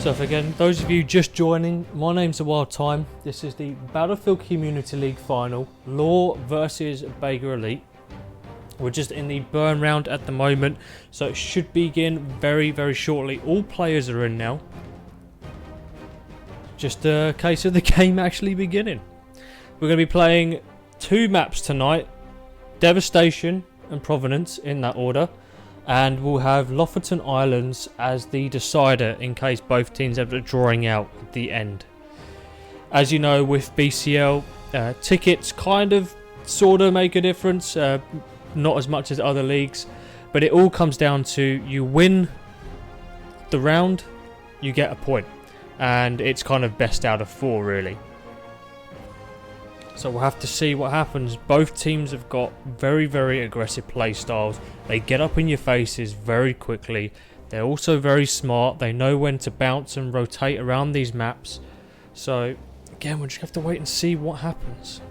stuff again. Those of you just joining, my name's The Wild Time. This is the Battlefield Community League final, LaW versus BEGA Elite. We're just in the burn round at the moment, so it should begin very, very shortly. All players are in now. Just a case of the game actually beginning. We're going to be playing two maps tonight, Devastation and Provenance in that order. And we'll have Lofoten Islands as the decider in case both teams end up drawing out at the end. As you know, with BCL, tickets kind of sort of make a difference. Not as much as other leagues. But it all comes down to you win the round, you get a point. And it's kind of best out of 4 really. So we'll have to see what happens. Both teams have got very, very aggressive play styles. They get up in your faces very quickly. They're also very smart. They know when to bounce and rotate around these maps. So again, we'll just have to wait and see what happens.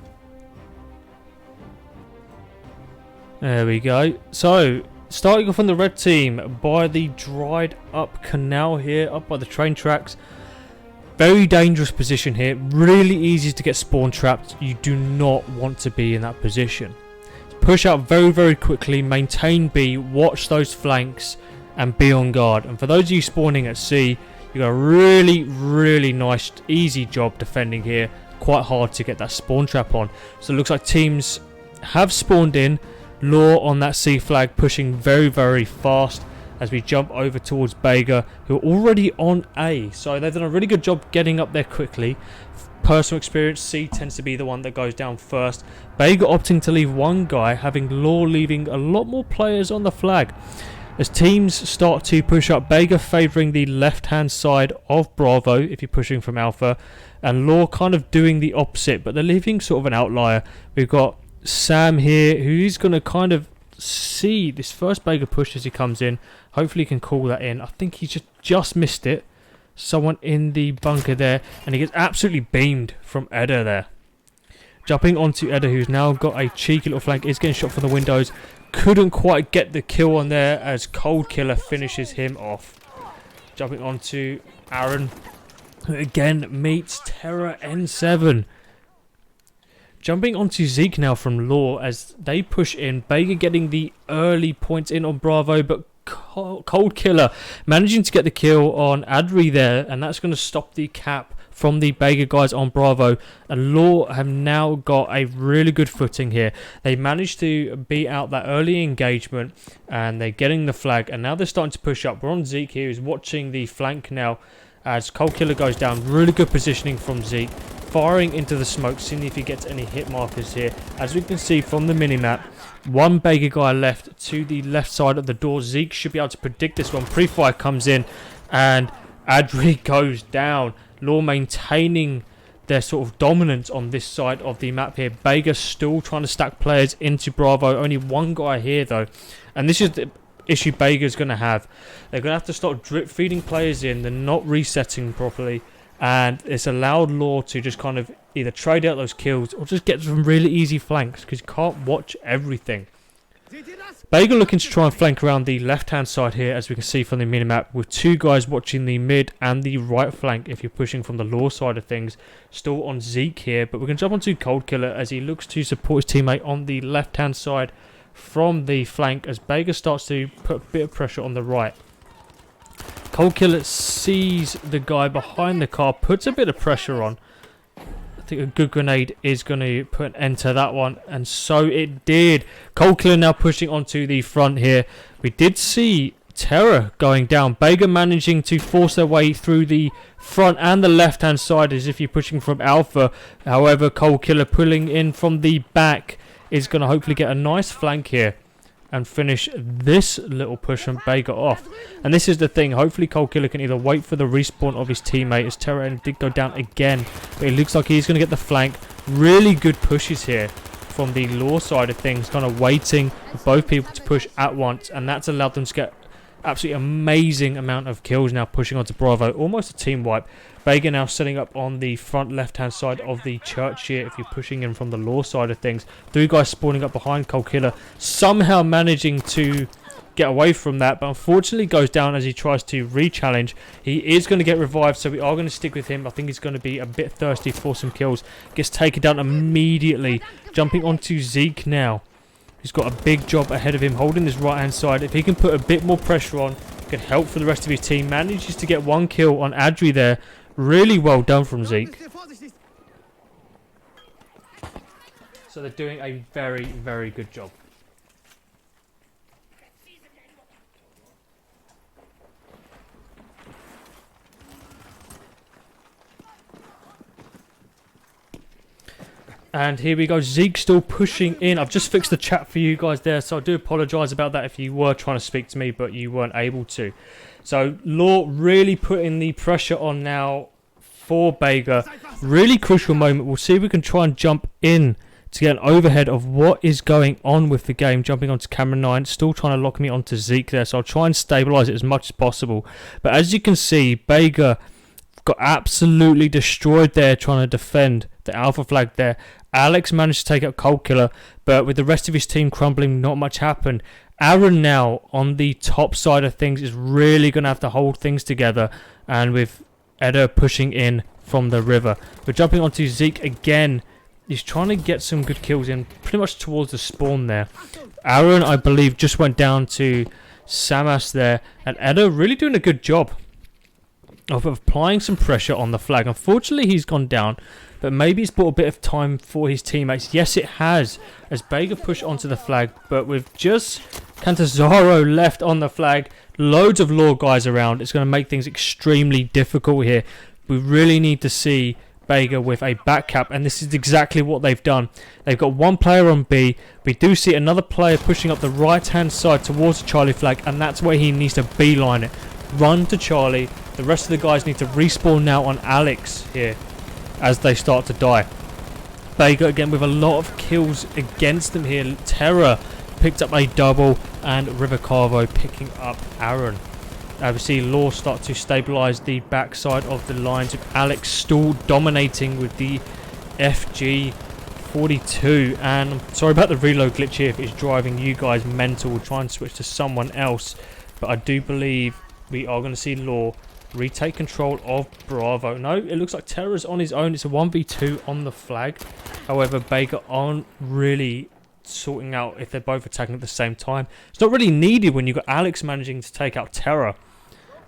There we go. So starting off on the red team by the dried up canal here, up by the train tracks. Very dangerous position here, really easy to get spawn trapped. You do not want to be in that position. Push out very, very quickly, maintain B, watch those flanks and be on guard. And for those of you spawning at sea, you got a really, really nice, easy job defending here. Quite hard to get that spawn trap on. So it looks like teams have spawned in. LaW on that sea flag pushing very, very fast. As we jump over towards BEGA, who are already on A. So they've done a really good job getting up there quickly. Personal experience, C tends to be the one that goes down first. BEGA opting to leave one guy, having LaW leaving a lot more players on the flag. As teams start to push up, BEGA favouring the left-hand side of Bravo, if you're pushing from Alpha. And LaW kind of doing the opposite, but they're leaving sort of an outlier. We've got Sam here, who's going to kind of see this first BEGA push as he comes in. Hopefully he can call that in. I think he just missed it. Someone in the bunker there, and he gets absolutely beamed from Edda there. Jumping onto Edda, who's now got a cheeky little flank, is getting shot from the windows. Couldn't quite get the kill on there as Cold Killer finishes him off. Jumping onto Aaron, who again meets Terra N7. Jumping onto Zeke now from LaW as they push in. BEGA getting the early points in on Bravo, but Cold Killer managing to get the kill on Adri there, and that's going to stop the cap from the BEGA guys on Bravo. And LaW have now got a really good footing here. They managed to beat out that early engagement, and they're getting the flag, and now they're starting to push up. We're on Zeke here, who's watching the flank now as Cold Killer goes down. Really good positioning from Zeke. Firing into the smoke, seeing if he gets any hit markers here. As we can see from the minimap, one BEGA guy left to the left side of the door. Zeke should be able to predict this one. Pre-fire comes in and Adri goes down. LaW maintaining their sort of dominance on this side of the map here. BEGA still trying to stack players into Bravo. Only one guy here though. And this is the issue BEGA is going to have. They're going to have to start drip feeding players in. They're not resetting properly. And it's allowed LaW to just kind of either trade out those kills or just get some really easy flanks because you can't watch everything. BEGA looking to try and flank around the left hand side here, as we can see from the minimap, with two guys watching the mid and the right flank if you're pushing from the LaW side of things. Still on Zeke here, but we're going to jump onto Cold Killer as he looks to support his teammate on the left hand side from the flank as BEGA starts to put a bit of pressure on the right. Cold Killer sees the guy behind the car, puts a bit of pressure on. I think a good grenade is going to put an end to that one, and so it did. Cold Killer now pushing onto the front here. We did see Terra going down. BEGA managing to force their way through the front and the left hand side as if you're pushing from Alpha. However, Cold Killer pulling in from the back is going to hopefully get a nice flank here and finish this little push from BEGA off. And this is the thing, hopefully Cold Killer can either wait for the respawn of his teammate as Terra did go down again, but it looks like he's going to get the flank. Really good pushes here from the LaW side of things, kind of waiting for both people to push at once, and that's allowed them to get absolutely amazing amount of kills now pushing onto Bravo. Almost a team wipe. BEGA now setting up on the front left hand side of the church here if you're pushing in from the LaW side of things. 3 guys spawning up behind Cold Killer, somehow managing to get away from that, but unfortunately goes down as he tries to re-challenge. He is going to get revived, so we are going to stick with him. I think he's going to be a bit thirsty for some kills. Gets taken down immediately. Jumping onto Zeke now. He's got a big job ahead of him, holding his right-hand side. If he can put a bit more pressure on, could help for the rest of his team. Manages to get one kill on Adri there. Really well done from Zeke. So they're doing a very, very good job. And here we go, Zeke still pushing in. I've just fixed the chat for you guys there, so I do apologise about that if you were trying to speak to me, but you weren't able to. So LaW really putting the pressure on now for BEGA. Really crucial moment. We'll see if we can try and jump in to get an overhead of what is going on with the game. Jumping onto camera 9, still trying to lock me onto Zeke there, so I'll try and stabilise it as much as possible. But as you can see, BEGA got absolutely destroyed there trying to defend the alpha flag there. Alex managed to take out Cold Killer, but with the rest of his team crumbling, not much happened. Aaron now on the top side of things is really going to have to hold things together, and with Edda pushing in from the river. We're jumping onto Zeke again. He's trying to get some good kills in pretty much towards the spawn there. Aaron, I believe, just went down to Samas there, and Edda really doing a good job of applying some pressure on the flag. Unfortunately, he's gone down, but maybe it's brought a bit of time for his teammates. Yes, it has, as BEGA push onto the flag, but with just Cantazaro left on the flag, loads of LaW guys around, it's going to make things extremely difficult here. We really need to see BEGA with a back cap, and this is exactly what they've done. They've got one player on B. We do see another player pushing up the right-hand side towards the Charlie flag, and that's where he needs to beeline it. Run to Charlie. The rest of the guys need to respawn now on Alex here as they start to die. BEGA again with a lot of kills against them here. Terra picked up a double, and River Carvo picking up Aaron. We see LaW start to stabilise the backside of the lines, with Alex still dominating with the FG42. And I'm sorry about the reload glitch here if it's driving you guys mental. We'll try and switch to someone else, but I do believe we are going to see LaW retake control of Bravo. No, it looks like Terra's on his own. It's a 1v2 on the flag. However, BEGA aren't really sorting out if they're both attacking at the same time. It's not really needed when you've got Alex managing to take out Terra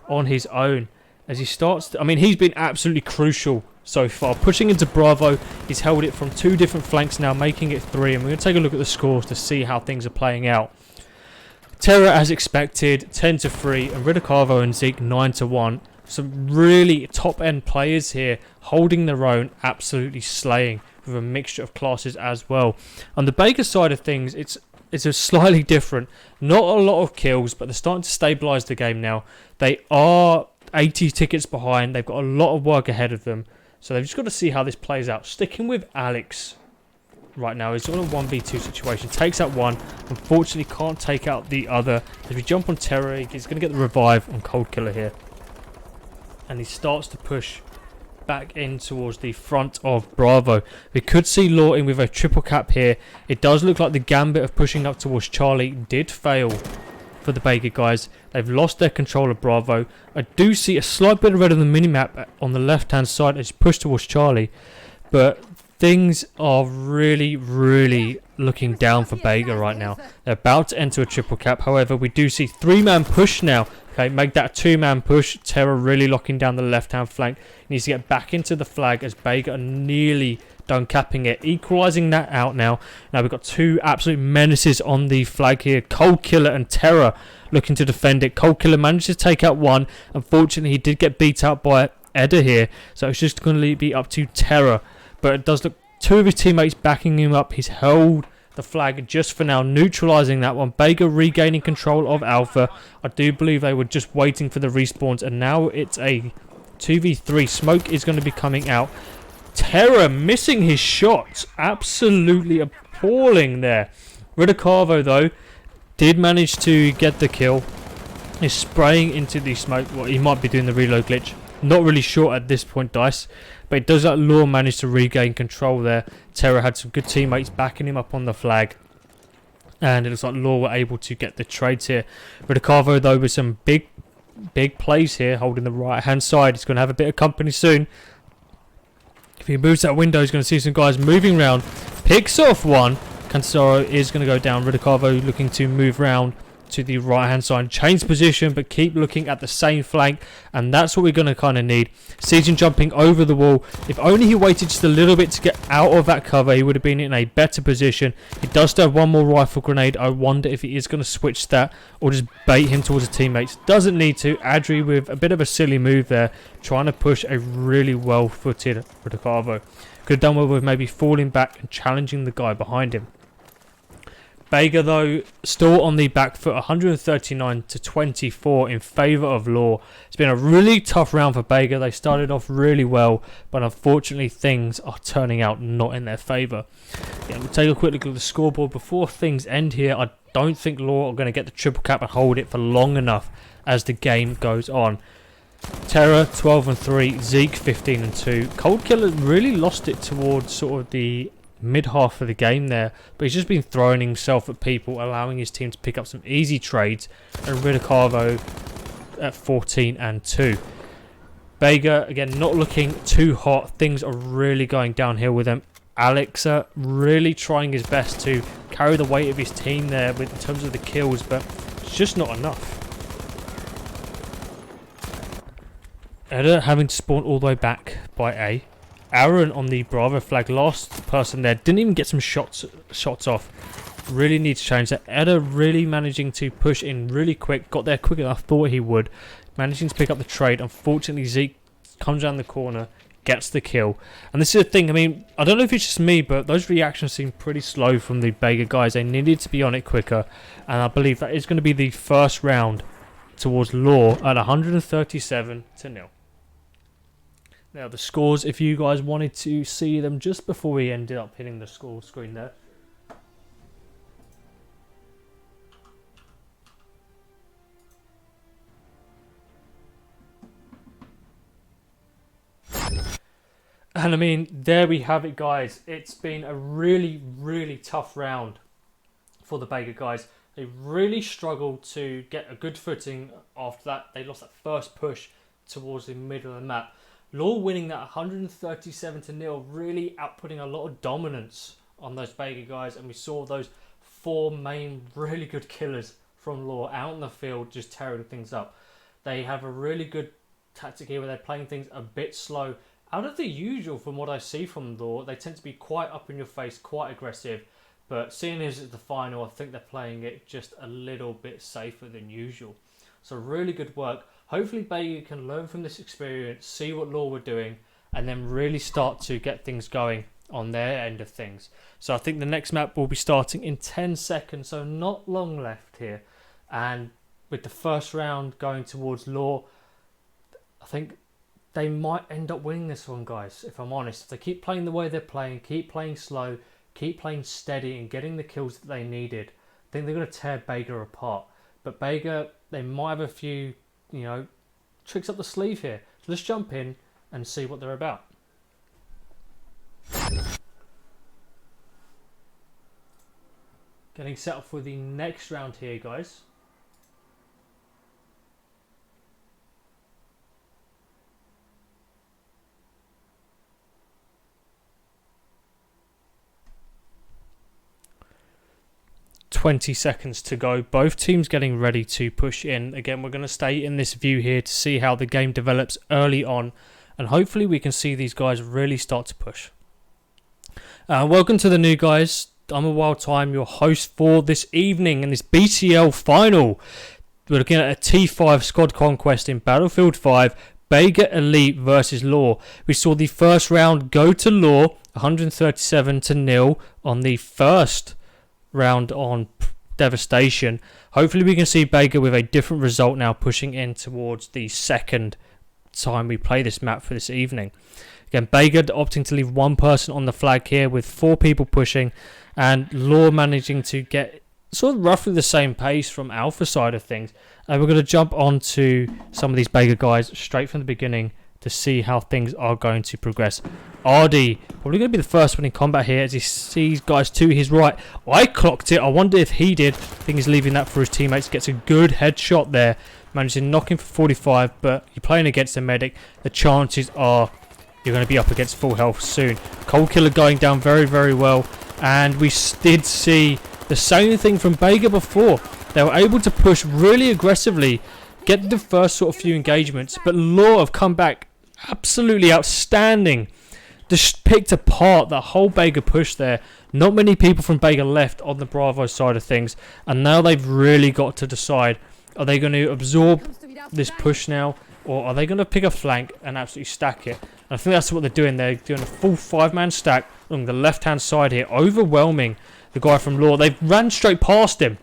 on his own. As he starts to, I mean, he's been absolutely crucial so far. Pushing into Bravo, he's held it from 2 different flanks now, making it 3. And we're going to take a look at the scores to see how things are playing out. Terra, as expected, 10-3, and Ridicarvo and Zeke 9-1. Some really top-end players here, holding their own, absolutely slaying, with a mixture of classes as well. On the BEGA side of things, it's a slightly different. Not a lot of kills, but they're starting to stabilise the game now. They are 80 tickets behind. They've got a lot of work ahead of them. So they've just got to see how this plays out. Sticking with Alex right now, he's on a 1v2 situation. Takes out one. Unfortunately, can't take out the other. As we jump on Terra, he's going to get the revive on Cold Killer here. And he starts to push back in towards the front of Bravo. We could see LaW in with a triple cap here. It does look like the gambit of pushing up towards Charlie did fail for the BEGA guys. They've lost their control of Bravo. I do see a slight bit of red on the minimap on the left hand side as you push towards Charlie, but things are really, really looking down for BEGA right now. They're about to enter a triple cap. However, we do see 3-man push now. Okay, make that a 2-man push. Terra really locking down the left-hand flank. He needs to get back into the flag as BEGA are nearly done capping it. Equalising that out now. Now we've got 2 absolute menaces on the flag here. Cold Killer and Terra looking to defend it. Cold Killer manages to take out one. Unfortunately, he did get beat out by Edda here. So it's just going to be up to Terra. But it does look 2 of his teammates backing him up. He's held the flag just for now, neutralising that one. BEGA regaining control of Alpha. I do believe they were just waiting for the respawns, and now it's a 2v3. Smoke is going to be coming out. Terra missing his shots. Absolutely appalling there. Ridicarvo, though, did manage to get the kill. He's spraying into the smoke. Well, he might be doing the reload glitch. Not really sure at this point, Dice. But it does like LaW managed to regain control there. Terra had some good teammates backing him up on the flag. And it looks like LaW were able to get the trades here. Ridicavo, though, with some big plays here, holding the right-hand side. He's going to have a bit of company soon. If he moves that window, he's going to see some guys moving around. Picks off one. Cancelo is going to go down. Ridicavo looking to move round to the right-hand side. Change position, but keep looking at the same flank. And that's what we're going to kind of need. Siegen jumping over the wall. If only he waited just a little bit to get out of that cover, he would have been in a better position. He does still have one more rifle grenade. I wonder if he is going to switch that or just bait him towards his teammates. Doesn't need to. Adri with a bit of a silly move there, trying to push a really well-footed Ridicavo. Could have done well with maybe falling back and challenging the guy behind him. BEGA, though, still on the back foot, 139 to 24 in favour of LaW. It's been a really tough round for BEGA. They started off really well, but unfortunately things are turning out not in their favour. Yeah, we'll take a quick look at the scoreboard before things end here. I don't think LaW are going to get the triple cap and hold it for long enough as the game goes on. Terror 12 and 3, Zeke 15 and 2. Cold Killer really lost it towards sort of the mid half of the game there, but he's just been throwing himself at people, allowing his team to pick up some easy trades. And Ridicavo at 14 and 2. BEGA again not looking too hot. Things are really going downhill with them. Alexa really trying his best to carry the weight of his team there in terms of the kills, but it's just not enough. Edda having to spawn all the way back by A. Aaron on the Bravo flag, last person there, didn't even get some shots off. Really need to change that. Edda really managing to push in really quick, got there quicker than I thought he would, managing to pick up the trade. Unfortunately, Zeke comes around the corner, gets the kill. And this is the thing, I mean, I don't know if it's just me, but those reactions seem pretty slow from the BEGA guys. They needed to be on it quicker, and I believe that is going to be the first round towards LaW at 137 to 0. Now the scores, if you guys wanted to see them just before we ended up hitting the score screen there. And I mean, there we have it, guys. It's been a really tough round for the BEGA guys. They really struggled to get a good footing after that. They lost that first push towards the middle of the map. LaW winning that 137 to 0, really outputting a lot of dominance on those BEGA guys, and we saw those 4 main really good killers from LaW out in the field just tearing things up. They have a really good tactic here where they're playing things a bit slow. Out of the usual from what I see from LaW, they tend to be quite up in your face, quite aggressive, but seeing as it's the final, I think they're playing it just a little bit safer than usual. So really good work. Hopefully BEGA can learn from this experience, see what LaW were doing, and then really start to get things going on their end of things. So I think the next map will be starting in 10 seconds, so not long left here. And with the first round going towards LaW, I think they might end up winning this one, guys, if I'm honest. If they keep playing the way they're playing, keep playing slow, keep playing steady and getting the kills that they needed, I think they're going to tear BEGA apart. But BEGA, they might have a few, you know, tricks up the sleeve here. So let's jump in and see what they're about. Getting set up for the next round here, guys. $20 seconds to go. Both teams getting ready to push in. Again, we're going to stay in this view here to see how the game develops early on, and hopefully we can see these guys really start to push. Welcome to the new guys. I'm a Wild Time, your host for this evening in this BCL final. We're looking at a T5 Squad Conquest in Battlefield 5, BEGA Elite versus LaW. We saw the first round go to LaW, 137 to 0 on the first round on Devastation. Hopefully we can see BEGA with a different result now, pushing in towards the second time we play this map for this evening. Again, BEGA opting to leave one person on the flag here with 4 people pushing, and LaW managing to get sort of roughly the same pace from Alpha side of things. And we're going to jump on to some of these BEGA guys straight from the beginning. to see how things are going to progress. Ardy probably going to be the first one in combat here as he sees guys to his right. I clocked it. I wonder if he did. I think he's leaving that for his teammates. Gets a good headshot there. Manages to knock him for 45, but you're playing against a medic. The chances are you're going to be up against full health soon. Cold Killer going down very, very well. And we did see the same thing from BEGA before. They were able to push really aggressively, get the first sort of few engagements, but LaW have come back absolutely outstanding. Just picked apart the whole BEGA push there. Not many people from BEGA left on the Bravo side of things, and now they've really got to decide, are they going to absorb this push now, or are they going to pick a flank and absolutely stack it? And I think that's what they're doing. They're doing a full 5-man stack along the left-hand side here, overwhelming the guy from LaW. They've ran straight past him.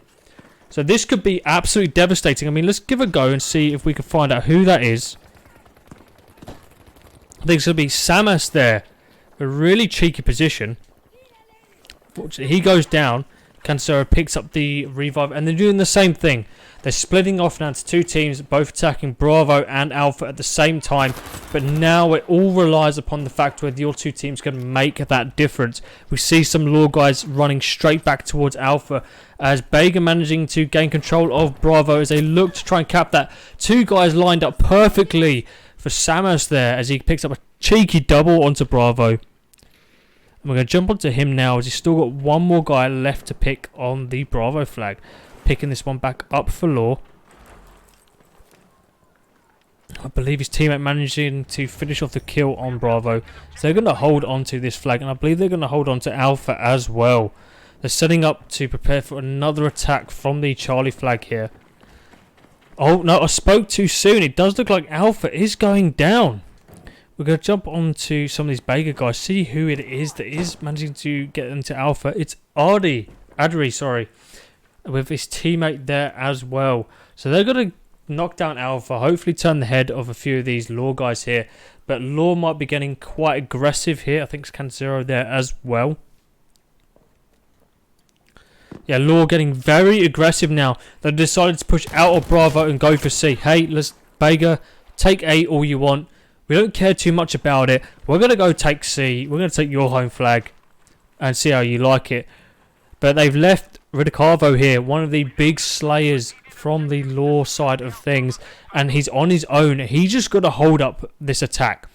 So this could be absolutely devastating. I mean, let's give a go and see if we can find out who that is. I think it's going to be Samas there. A really cheeky position. Fortunately, he goes down. Cancero picks up the revive, and they're doing the same thing. They're splitting off now to two teams, both attacking Bravo and Alpha at the same time. But now it all relies upon the fact whether your two teams can make that difference. We see some LaW guys running straight back towards Alpha as BEGA managing to gain control of Bravo as they look to try and cap that. Two guys lined up perfectly for Samas there as he picks up a cheeky double onto Bravo. And we're going to jump onto him now as he's still got one more guy left to pick on the Bravo flag. Picking this one back up for LaW. I believe his teammate managing to finish off the kill on Bravo. So they're going to hold on to this flag, and I believe they're going to hold on to Alpha as well. They're setting up to prepare for another attack from the Charlie flag here. Oh no, I spoke too soon. It does look like Alpha is going down. We're going to jump on to some of these BEGA guys, see who it is that is managing to get into Alpha. It's Adri, sorry, with his teammate there as well. So they're going to knock down Alpha, hopefully turn the head of a few of these LaW guys here. But LaW might be getting quite aggressive here. I think it's Cancero there as well. Yeah, LaW getting very aggressive now. They decided to push out of Bravo and go for C. Hey, let's BEGA, take A all you want. We don't care too much about it. We're going to go take C. We're going to take your home flag and see how you like it. But they've left Ridicavo here, one of the big slayers from the LaW side of things. And he's on his own. He's just got to hold up this attack.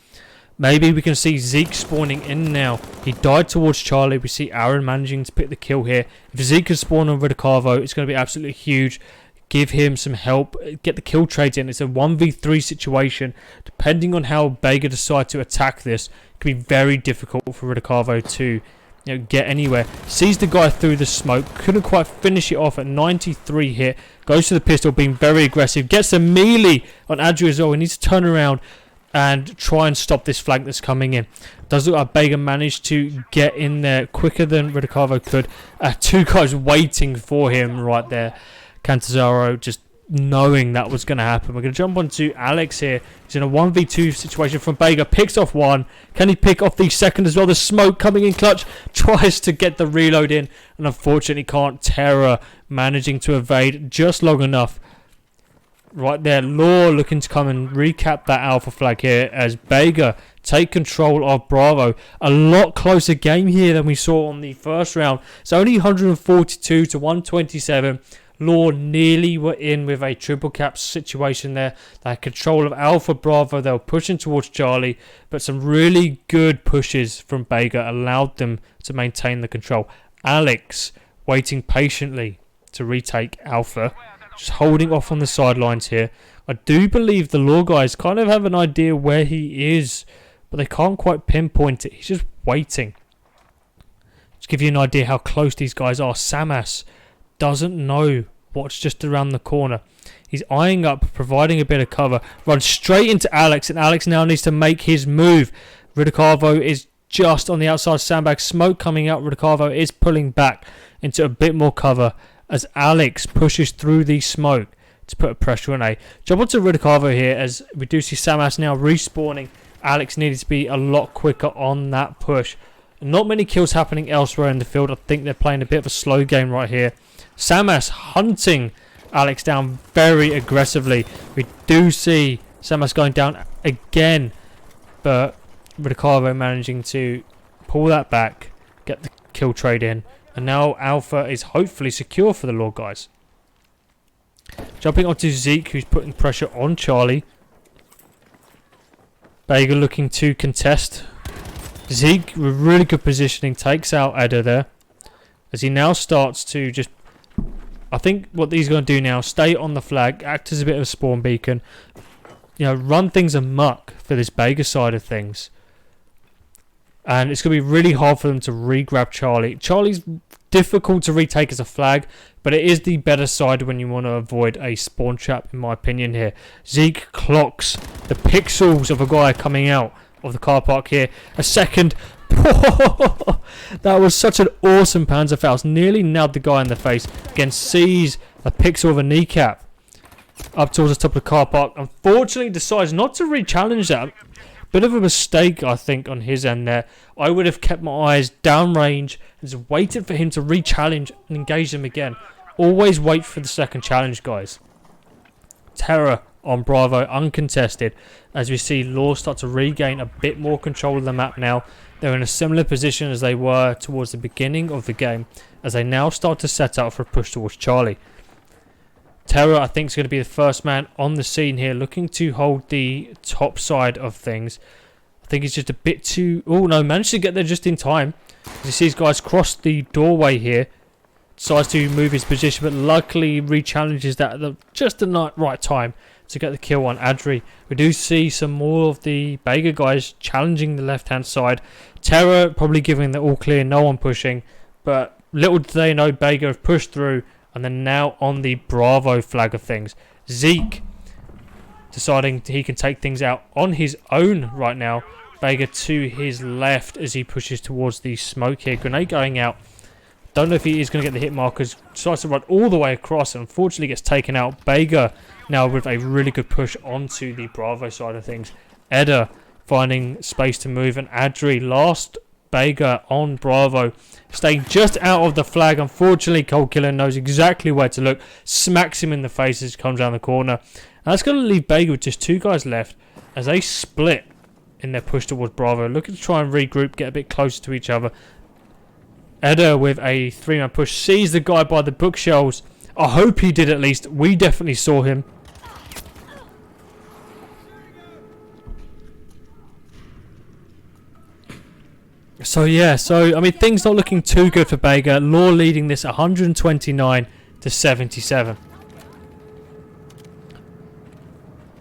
Maybe we can see Zeke spawning in now. He died towards Charlie. We see Aaron managing to pick the kill here. If Zeke can spawn on Ridicavo, it's going to be absolutely huge. Give him some help. Get the kill trades in. It's a 1v3 situation. Depending on how BEGA decide to attack this, it can be very difficult for Ridicavo to get anywhere. Sees the guy through the smoke. Couldn't quite finish it off at 93 hit. Goes to the pistol, being very aggressive. Gets a melee on Adri as well. He needs to turn around and try and stop this flank that's coming in. Does look like BEGA managed to get in there quicker than Ridicavo could. Two guys waiting for him right there. Cantazaro just knowing that was going to happen. We're going to jump on to Alex here. He's in a 1v2 situation from BEGA. Picks off one. Can he pick off the second as well? The smoke coming in clutch. Tries to get the reload in. And unfortunately can't. Terror managing to evade just long enough. Right there. LaW looking to come and recap that Alpha flag here as BEGA take control of Bravo. A lot closer game here than we saw on the first round. It's only 142 to 127. LaW nearly were in with a triple cap situation there. They had control of Alpha Bravo. They were pushing towards Charlie, but some really good pushes from BEGA allowed them to maintain the control. Alex waiting patiently to retake Alpha, just holding off on the sidelines here. I do believe the LaW guys kind of have an idea where he is, but they can't quite pinpoint it. He's just waiting. To give you an idea how close these guys are, Samas doesn't know what's just around the corner. He's eyeing up, providing a bit of cover. Runs straight into Alex, and Alex now needs to make his move. Ridicavo is just on the outside sandbag. Smoke coming out. Ridicavo is pulling back into a bit more cover as Alex pushes through the smoke to put a pressure on A. Jump onto Ridicavo here as we do see Samas now respawning. Alex needed to be a lot quicker on that push. Not many kills happening elsewhere in the field. I think they're playing a bit of a slow game right here. Samas hunting Alex down very aggressively. We do see Samas going down again but Ricardo managing to pull that back, get the kill trade in, and now Alpha is hopefully secure for the LaW guys. Jumping onto Zeke, who's putting pressure on Charlie. BEGA looking to contest. Zeke with really good positioning takes out Edda there, as he now starts to just, I think what he's going to do now, stay on the flag, act as a bit of a spawn beacon, you know, run things amok for this BEGA side of things. And it's going to be really hard for them to re-grab Charlie. Charlie's difficult to retake as a flag, but it is the better side when you want to avoid a spawn trap, in my opinion here. Zeke clocks the pixels of a guy coming out of the car park here. A second. That was such an awesome Panzerfaust. Nearly nailed the guy in the face. Again, sees a pixel of a kneecap up towards the top of the car park. Unfortunately, decides not to re-challenge that. Bit of a mistake, I think, on his end there. I would have kept my eyes downrange and just waited for him to re-challenge and engage them again. Always wait for the second challenge, guys. Terror on Bravo, uncontested, as we see LaW start to regain a bit more control of the map now. They're in a similar position as they were towards the beginning of the game, as they now start to set up for a push towards Charlie. Terror, I think, is going to be the first man on the scene here, looking to hold the top side of things. I think he's just a bit too... Oh, no, managed to get there just in time. As you see these guys cross the doorway here. Decides to move his position, but luckily re-challenges that at just the right time to get the kill on Adri. We do see some more of the BEGA guys challenging the left-hand side. Terror probably giving the all clear, no one pushing. But little do they know, BEGA have pushed through. And then now on the Bravo flag of things, Zeke deciding he can take things out on his own right now. BEGA to his left as he pushes towards the smoke here. Grenade going out. Don't know if he is going to get the hit markers. Decides to run all the way across and unfortunately gets taken out. BEGA now with a really good push onto the Bravo side of things. Edda finding space to move, and Adri last BEGA on Bravo, staying just out of the flag. Unfortunately, Cold Killer knows exactly where to look, smacks him in the face as he comes down the corner. And that's going to leave BEGA with just two guys left as they split in their push towards Bravo, looking to try and regroup, get a bit closer to each other. Edda with a three-man push sees the guy by the bookshelves. I hope he did at least. We definitely saw him. So yeah, I mean, things not looking too good for BEGA. LaW leading this 129 to 77.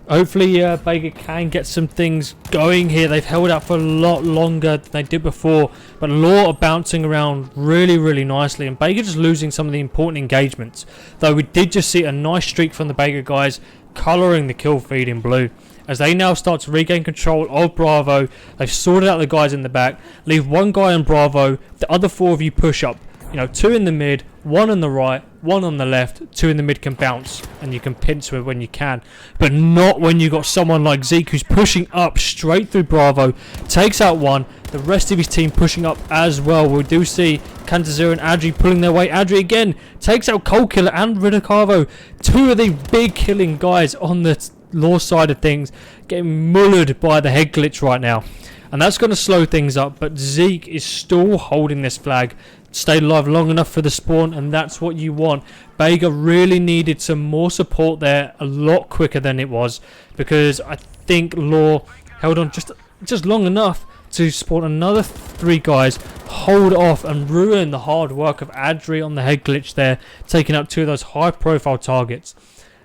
Hopefully BEGA can get some things going here. They've held out for a lot longer than they did before, but LaW are bouncing around really nicely, and BEGA just losing some of the important engagements. Though we did just see a nice streak from the BEGA guys, colouring the kill feed in blue. As they now start to regain control of Bravo, they've sorted out the guys in the back. Leave one guy on Bravo, the other four of you push up. You know, two in the mid, one on the right, one on the left, two in the mid can bounce, and you can pinch with when you can. But not when you got someone like Zeke who's pushing up straight through Bravo, takes out one, the rest of his team pushing up as well. We do see Cantazir and Adri pulling their way. Adri again takes out Cold Killer and Ridicavo, two of the big killing guys on the LaW side of things, getting mullered by the head glitch right now, and that's going to slow things up. But Zeke is still holding this flag, stayed alive long enough for the spawn, and that's what you want. BEGA really needed some more support there a lot quicker than it was, because I think LaW held on just long enough to spawn another three guys, hold off and ruin the hard work of Adri on the head glitch there, taking out two of those high profile targets.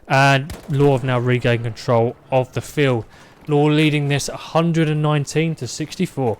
And LaW have now regained control of the field. LaW leading this 119 to 64.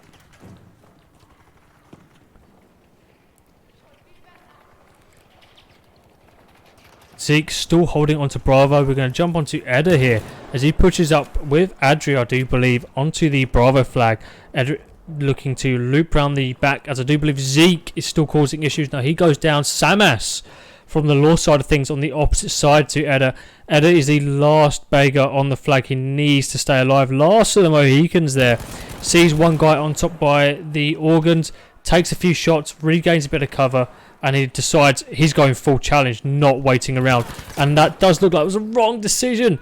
Zeke still holding onto Bravo. We're going to jump onto Edda here as he pushes up with Adri, I do believe, onto the Bravo flag. Edda looking to loop round the back, as I do believe Zeke is still causing issues. Now he goes down. Samas from the LaW side of things on the opposite side to Edda. Edda is the last BEGA on the flag. He needs to stay alive. Last of the Mohicans there. Sees one guy on top by the organs. Takes a few shots. Regains a bit of cover. And he decides he's going full challenge, not waiting around. And that does look like it was a wrong decision.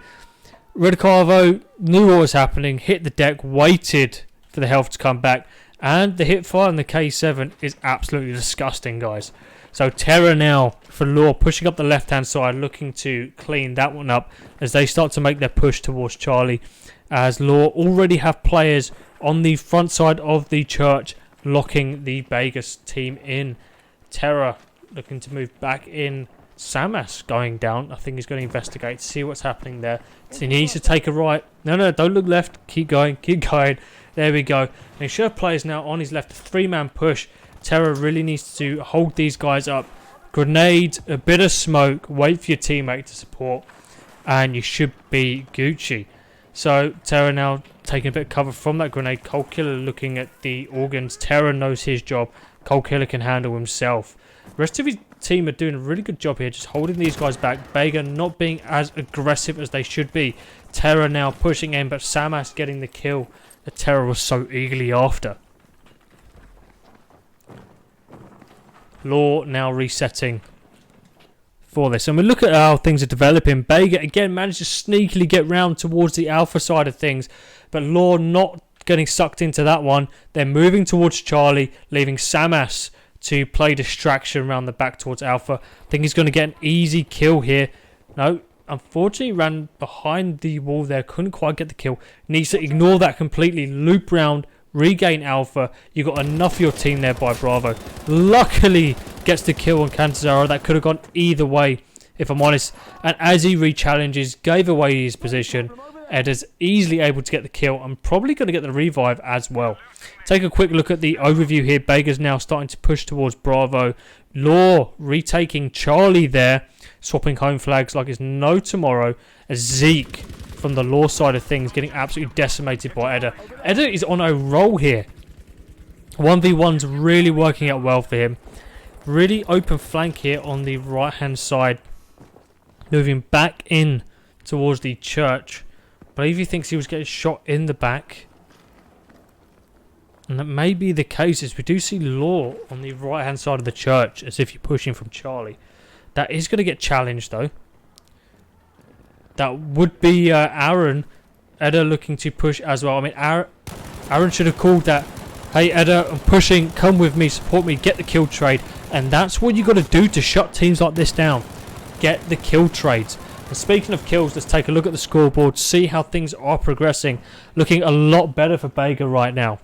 Riccardo knew what was happening, hit the deck, waited for the health to come back, and the hit fire on the K7 is absolutely disgusting, guys. So Terra now for LaW pushing up the left hand side, looking to clean that one up as they start to make their push towards Charlie, as LaW already have players on the front side of the church locking the BEGA team in. Terra looking to move back in. Samas going down. I think he's going to investigate to see what's happening there. So he needs to take a right. No, don't look left. Keep going. There we go. And he should have players now on his left. A 3-man push. Terra really needs to hold these guys up. Grenade, a bit of smoke. Wait for your teammate to support. And you should be Gucci. So Terra now taking a bit of cover from that grenade. Cold Killer looking at the organs. Terra knows his job. Cold Killer can handle himself. The rest of his team are doing a really good job here, just holding these guys back. BEGA not being as aggressive as they should be. Terra now pushing in, but Samas getting the kill that Terra was so eagerly after. LaW now resetting for this. And we look at how things are developing. BEGA again managed to sneakily get round towards the alpha side of things, but LaW not getting sucked into that one. They're moving towards Charlie, leaving Samas to play distraction around the back towards alpha. I think he's going to get an easy kill here. No, unfortunately ran behind the wall there. Couldn't quite get the kill. Needs to ignore that completely. Loop round, regain alpha. You got enough of your team there by Bravo. Luckily gets the kill on Cantazaro. That could have gone either way, if I'm honest. And as he re-challenges, gave away his position. Ed is easily able to get the kill. I'm probably going to get the revive as well. Take a quick look at the overview here. BEGA's now starting to push towards Bravo. LaW retaking Charlie there. Swapping home flags like it's no tomorrow. As Zeke from the LaW side of things getting absolutely decimated by Edda. Edda is on a roll here. 1v1's really working out well for him. Really open flank here on the right hand side. Moving back in towards the church. I believe he thinks he was getting shot in the back. And that may be the case, as we do see LaW on the right hand side of the church, as if you're pushing from Charlie. That is going to get challenged though. That would be Aaron. Edda looking to push as well. I mean, Aaron should have called that. Hey Edda, I'm pushing, come with me, support me, get the kill trade. And that's what you got to do to shut teams like this down. Get the kill trades. And speaking of kills, let's take a look at the scoreboard, see how things are progressing. Looking a lot better for BEGA right now.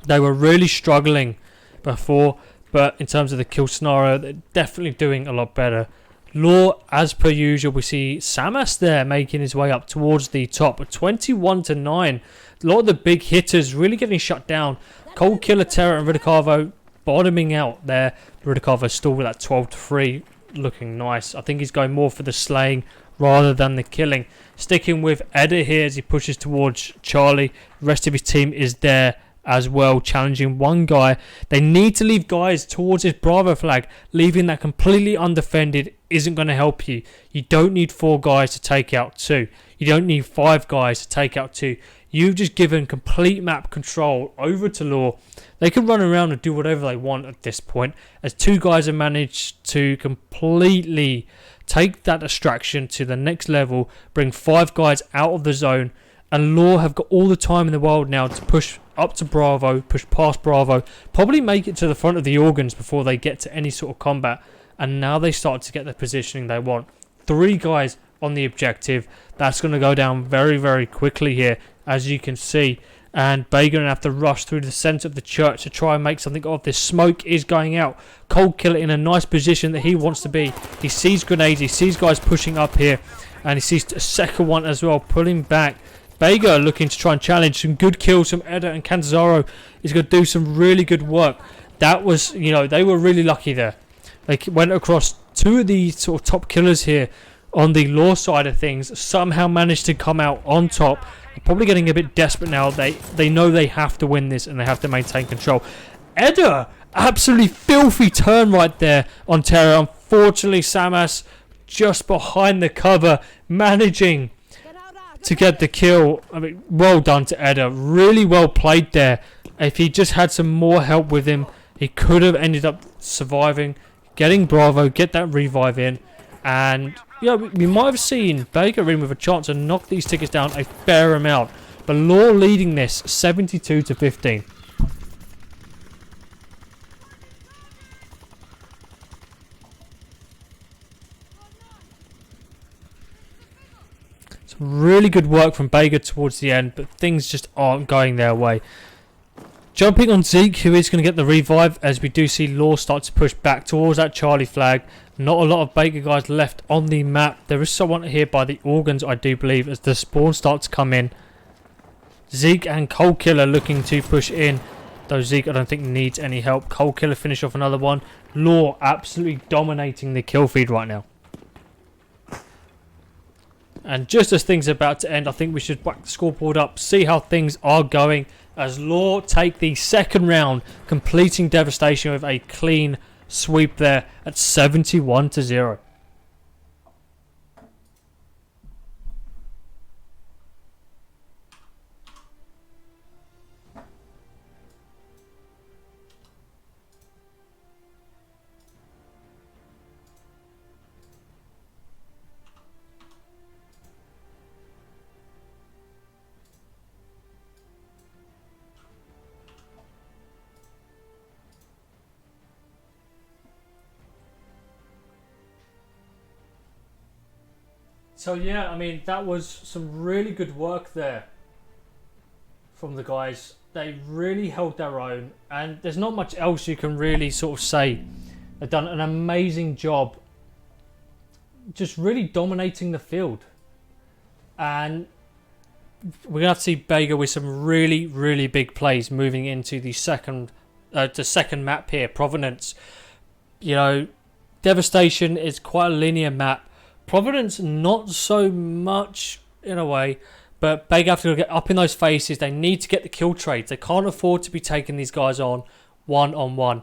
They were really struggling before, but in terms of the kill scenario, they're definitely doing a lot better. LaW, as per usual, we see Samas there making his way up towards the top. 21-9. A lot of the big hitters really getting shut down. Cold Killer, Terra and Riccardo bottoming out there. Riccardo still with that 12-3. Looking nice. I think he's going more for the slaying rather than the killing. Sticking with Edda here as he pushes towards Charlie. The rest of his team is there as well, challenging one guy. They need to leave guys towards his Bravo flag. Leaving that completely undefended isn't going to help you. You don't need 4 guys to take out 2. You don't need 5 guys to take out 2. You've just given complete map control over to LaW. They can run around and do whatever they want at this point, as 2 guys have managed to completely take that distraction to the next level, bring 5 guys out of the zone, and LaW have got all the time in the world now to push up to Bravo, push past Bravo, probably make it to the front of the organs before they get to any sort of combat, and now they start to get the positioning they want. 3 guys on the objective. That's going to go down very, very quickly here, as you can see. And BEGA going to have to rush through the centre of the church to try and make something of this. Smoke is going out. Cold Killer in a nice position that he wants to be. He sees grenades. He sees guys pushing up here. And he sees a second one as well, pulling back. BEGA looking to try and challenge. Some good kills from Edda and Cantazaro. He's going to do some really good work. That was, they were really lucky there. They went across 2 of the sort of top killers here on the LaW side of things. Somehow managed to come out on top. They're probably getting a bit desperate now. They know they have to win this and they have to maintain control. Edda, absolutely filthy turn right there on Terra. Unfortunately, Samas just behind the cover, managing to get the kill. I mean, well done to Edda. Really well played there. If he just had some more help with him, he could have ended up surviving, getting Bravo, get that revive in. And yeah, we might have seen BEGA in with a chance to knock these tickets down a fair amount. But LaW leading this 72-15. Really good work from BEGA towards the end, but things just aren't going their way. Jumping on Zeke, who is going to get the revive, as we do see LaW start to push back towards that Charlie flag. Not a lot of BEGA guys left on the map. There is someone here by the organs, I do believe, as the spawn starts to come in. Zeke and Cold Killer looking to push in, though Zeke I don't think needs any help. Cold Killer finish off another one. LaW absolutely dominating the kill feed right now. And just as things are about to end, I think we should whack the scoreboard up, see how things are going, as LaW take the second round, completing Devastation with a clean sweep there at 71-0. So yeah, I mean, that was some really good work there from the guys. They really held their own, and there's not much else you can really sort of say. They've done an amazing job just really dominating the field. And we're going to have to see BEGA with some really, really big plays moving into the second map here, Providence. You know, Devastation is quite a linear map. Providence, not so much in a way, but BEGA have to get up in those faces. They need to get the kill trades. They can't afford to be taking these guys on one-on-one.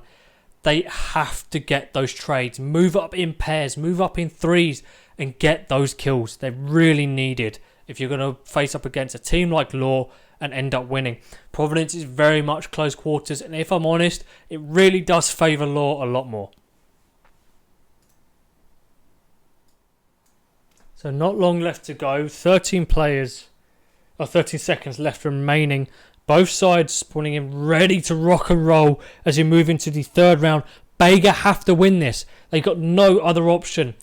They have to get those trades. Move up in pairs, move up in threes, and get those kills. They're really needed if you're going to face up against a team like LaW and end up winning. Providence is very much close quarters, and if I'm honest, it really does favour LaW a lot more. So not long left to go. 13 seconds left remaining. Both sides spawning in ready to rock and roll as we move into the third round. BEGA have to win this. They've got no other option.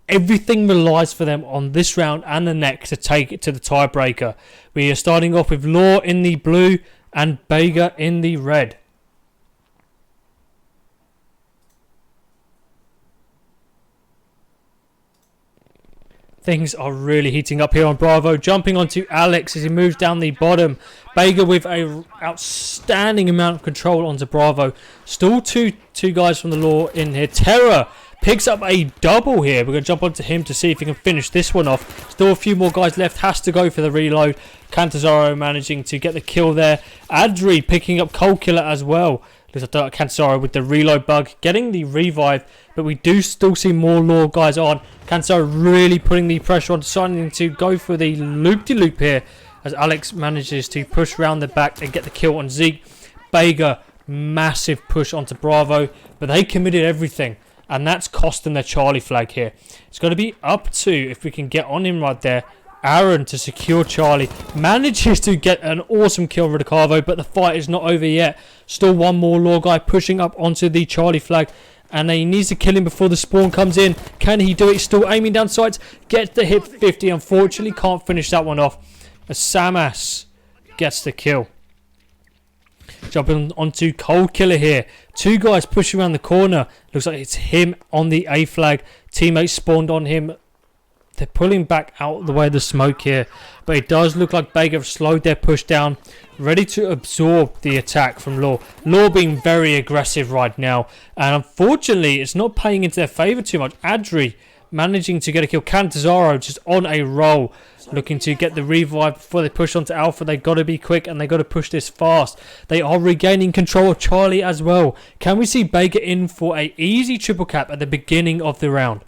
Everything relies for them on this round and the next to take it to the tiebreaker. We are starting off with LaW in the blue and BEGA in the red. Things are really heating up here on Bravo. Jumping onto Alex as he moves down the bottom. BEGA with an outstanding amount of control onto Bravo. Still two guys from the LaW in here. Terror picks up a double here. We're going to jump onto him to see if he can finish this one off. Still a few more guys left. Has to go for the reload. Cantazaro managing to get the kill there. Adri picking up Cold Killer as well. Looks like Cantazaro with the reload bug. Getting the revive. But we do still see more LaW guys on. Cantazaro really putting the pressure on, deciding to go for the loop-de-loop here. As Alex manages to push round the back and get the kill on Zeke. BEGA, massive push onto Bravo. But they committed everything. And that's costing their Charlie flag here. It's going to be up to, if we can get on him right there, Aaron to secure Charlie. Manages to get an awesome kill on Radicavo, but the fight is not over yet. Still one more LaW guy pushing up onto the Charlie flag. And he needs to kill him before the spawn comes in. Can he do it? Still aiming down sights. Gets the hit 50. Unfortunately, can't finish that one off. As Samas gets the kill. Jumping onto Cold Killer here. Two guys pushing around the corner. Looks like it's him on the A flag. Teammates spawned on him. They're pulling back out the way of the smoke here. But it does look like BEGA have slowed their push down. Ready to absorb the attack from LaW. LaW being very aggressive right now. And unfortunately, it's not playing into their favour too much. Adri managing to get a kill. Cantazaro just on a roll. Looking to get the revive before they push onto Alpha. They got to be quick and they got to push this fast. They are regaining control of Charlie as well. Can we see BEGA in for an easy triple cap at the beginning of the round?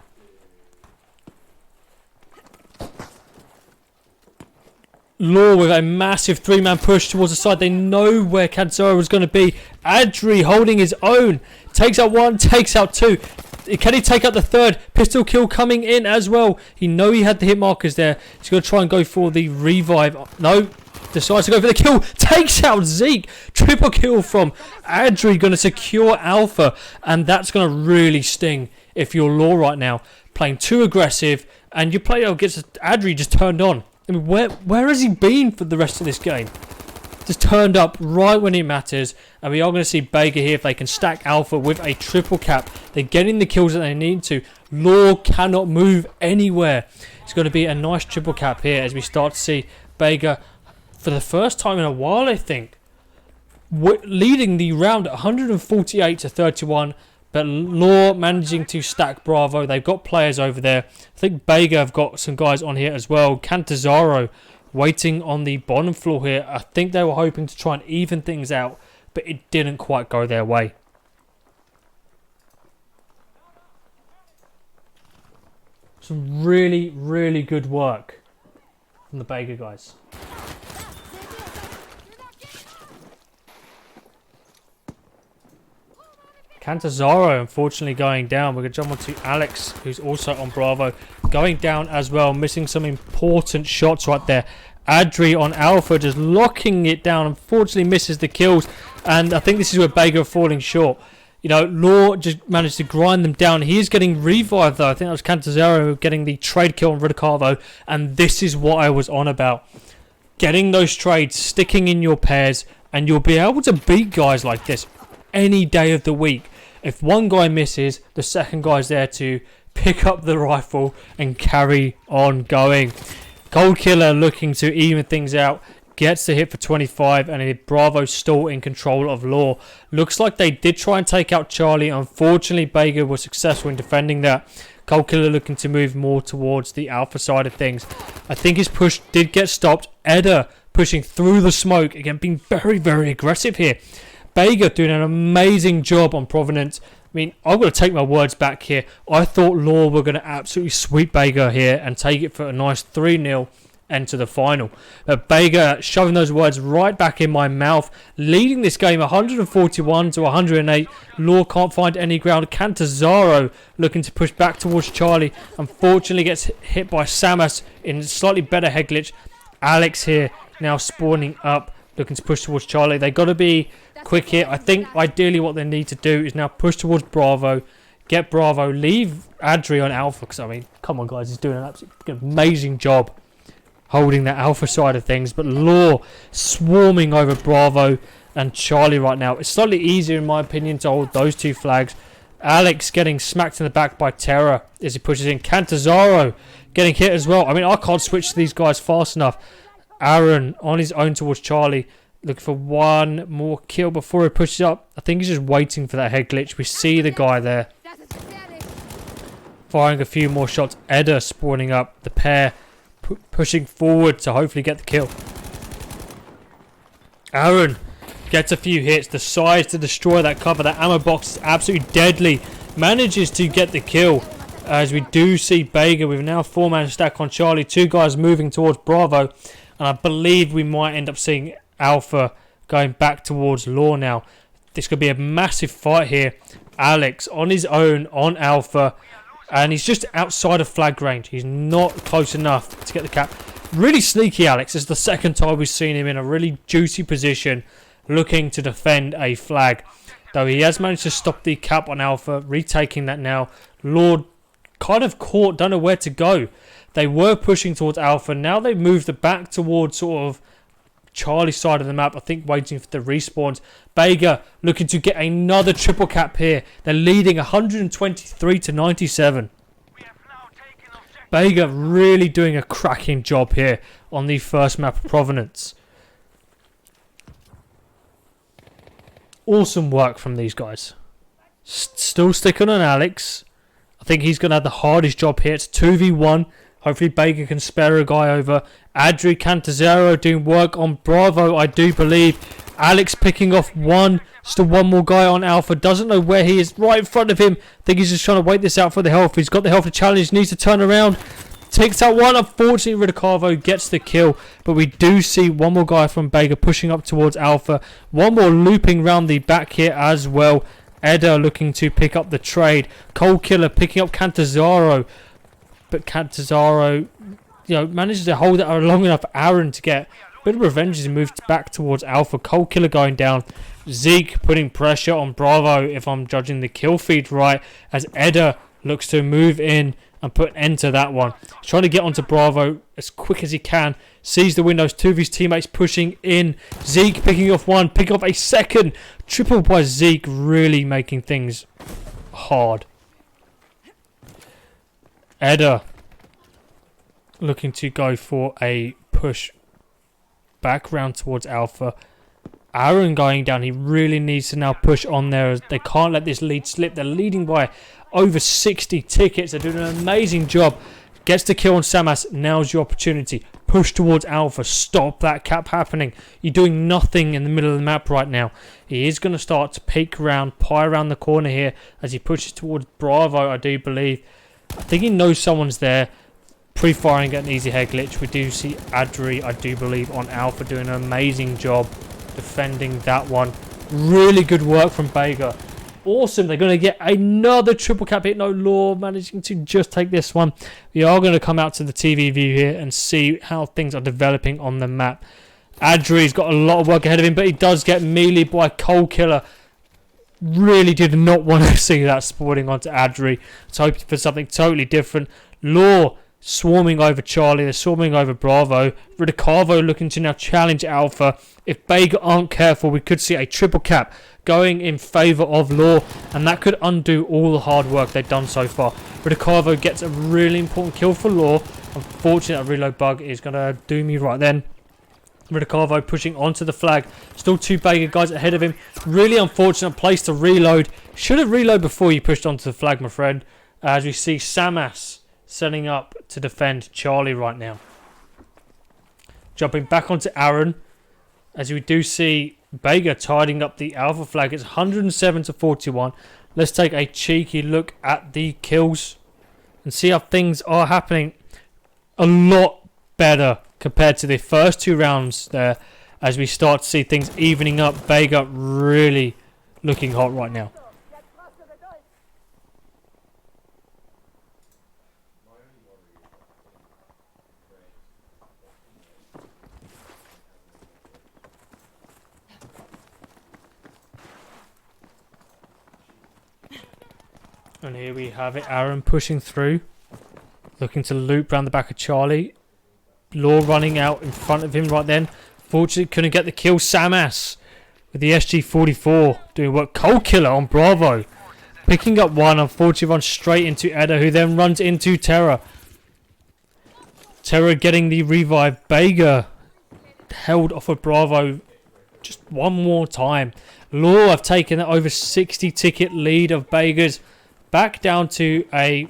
LaW with a massive three-man push towards the side. They know where Cantazaro was going to be. Adri holding his own. Takes out one, takes out two. Can he take out the third? Pistol kill coming in as well. He know he had the hit markers there. He's going to try and go for the revive. No. Decides to go for the kill. Takes out Zeke. Triple kill from Adri. Going to secure Alpha. And that's going to really sting if you're LaW right now. Playing too aggressive. And your player gets Adri just turned on. I mean, where has he been for the rest of this game? Just turned up right when it matters. And we are going to see BEGA here if they can stack Alpha with a triple cap. They're getting the kills that they need to. LaW cannot move anywhere. It's going to be a nice triple cap here as we start to see BEGA for the first time in a while, I think, leading the round at 148 to 31. But LaW managing to stack Bravo. They've got players over there. I think BEGA have got some guys on here as well. Cantazaro waiting on the bottom floor here. I think they were hoping to try and even things out, but it didn't quite go their way. Some really, really good work from the BEGA guys. Cantazaro unfortunately going down. We're going to jump on to Alex, who's also on Bravo. Going down as well, missing some important shots right there. Adri on Alpha just locking it down. Unfortunately misses the kills. And I think this is where BEGA are falling short. You know, LaW just managed to grind them down. He is getting revived though. I think that was Cantazaro getting the trade kill on Ricardo. And this is what I was on about. Getting those trades, sticking in your pairs. And you'll be able to beat guys like this any day of the week. If one guy misses, the second guy's there to pick up the rifle and carry on going. Gold Killer looking to even things out. Gets the hit for 25 and a Bravo still in control of LaW. Looks like they did try and take out Charlie. Unfortunately, BEGA was successful in defending that. Gold Killer looking to move more towards the Alpha side of things. I think his push did get stopped. Edda pushing through the smoke. Again, being very, very aggressive here. BEGA doing an amazing job on Providence. I mean, I've got to take my words back here. I thought LaW were going to absolutely sweep BEGA here and take it for a nice 3-0 end to the final. But BEGA shoving those words right back in my mouth, leading this game 141 to 108. LaW can't find any ground. Cantazaro looking to push back towards Charlie. Unfortunately gets hit by Samus in a slightly better head glitch. Alex here now spawning up, looking to push towards Charlie. They got to be quick here. I think ideally what they need to do is now push towards Bravo, get Bravo, leave Adri on Alpha, because I mean, come on guys, he's doing an absolutely amazing job holding that Alpha side of things. But LaW swarming over Bravo and Charlie right now. It's slightly easier in my opinion to hold those two flags. Alex getting smacked in the back by Terra as he pushes in. Cantazaro getting hit as well. I mean, I can't switch to these guys fast enough. Aaron on his own towards Charlie, looking for one more kill before he pushes up. I think he's just waiting for that head glitch. We see the guy there firing a few more shots. Edda spawning up, the pair pushing forward to hopefully get the kill. Aaron gets a few hits, decides to destroy that cover. That ammo box is absolutely deadly. Manages to get the kill. As we do see BEGA with now 4-man stack on Charlie. 2 guys moving towards Bravo. And I believe we might end up seeing Alpha going back towards LaW now. This could be a massive fight here. Alex on his own on Alpha. And he's just outside of flag range. He's not close enough to get the cap. Really sneaky Alex. This is the second time we've seen him in a really juicy position looking to defend a flag. Though he has managed to stop the cap on Alpha. Retaking that now. LaW kind of caught. Don't know where to go. They were pushing towards Alpha. Now they've moved it back towards sort of Charlie side of the map. I think waiting for the respawns. BEGA looking to get another triple cap here. They're leading 123 to 97. BEGA really doing a cracking job here on the first map of Provenance. Awesome work from these guys. Still sticking on Alex. I think he's going to have the hardest job here. It's 2v1. Hopefully BEGA can spare a guy over. Adri Cantazaro doing work on Bravo, I do believe. Alex picking off one. Still one more guy on Alpha. Doesn't know where he is. Right in front of him. I think he's just trying to wait this out for the health. He's got the health to challenge. Needs to turn around. Takes out one. Unfortunately, Ricardo gets the kill. But we do see one more guy from BEGA pushing up towards Alpha. One more looping round the back here as well. Eda looking to pick up the trade. Cold Killer picking up Cantazaro. But Cantazaro, manages to hold it long enough for Aaron to get a bit of revenge as he moved back towards Alpha. Cold Killer going down. Zeke putting pressure on Bravo, if I'm judging the kill feed right, as Eda looks to move in and put an end to that one. He's trying to get onto Bravo as quick as he can. Sees the windows. Two of his teammates pushing in. Zeke picking off one, picking off a second. Triple by Zeke, really making things hard. Eda looking to go for a push back round towards Alpha. Aaron going down. He really needs to now push on there. They can't let this lead slip. They're leading by over 60 tickets. They're doing an amazing job. Gets the kill on Samas. Now's your opportunity. Push towards Alpha. Stop that cap happening. You're doing nothing in the middle of the map right now. He is going to start to peek around, pie around the corner here as he pushes towards Bravo, I do believe. I think he knows someone's there. Pre-firing at an easy head glitch. We do see Adri, I do believe, on Alpha doing an amazing job defending that one. Really good work from BEGA. Awesome. They're going to get another triple cap hit. No, LaW managing to just take this one. We are going to come out to the TV view here and see how things are developing on the map. Adri's got a lot of work ahead of him, but he does get melee by Cold Killer. Really did not want to see that spawning onto Adri. It's hoping for something totally different. LaW swarming over Charlie. They're swarming over Bravo. Ridicavo looking to now challenge Alpha. If BEGA aren't careful, we could see a triple cap going in favour of LaW, and that could undo all the hard work they've done so far. Ridicavo gets a really important kill for LaW. Unfortunately, a reload bug is going to do me right then. Ridicavo pushing onto the flag. Still two BEGA guys ahead of him. Really unfortunate place to reload. Should have reloaded before you pushed onto the flag, my friend. As we see Samas setting up to defend Charlie right now. Jumping back onto Aaron. As we do see BEGA tidying up the Alpha flag. It's 107 to 41. Let's take a cheeky look at the kills and see how things are happening. A lot better compared to the first two rounds there, as we start to see things evening up. BEGA really looking hot right now. And here we have it, Aaron pushing through, looking to loop around the back of Charlie. LaW running out in front of him right then. Fortunately, couldn't get the kill. Samas with the SG-44 doing work. Cold Killer on Bravo. Picking up one, unfortunately runs straight into Eda, who then runs into Terra. Terra getting the revive. BEGA held off of Bravo just one more time. LaW have taken that over 60 ticket lead of BEGA's back down to a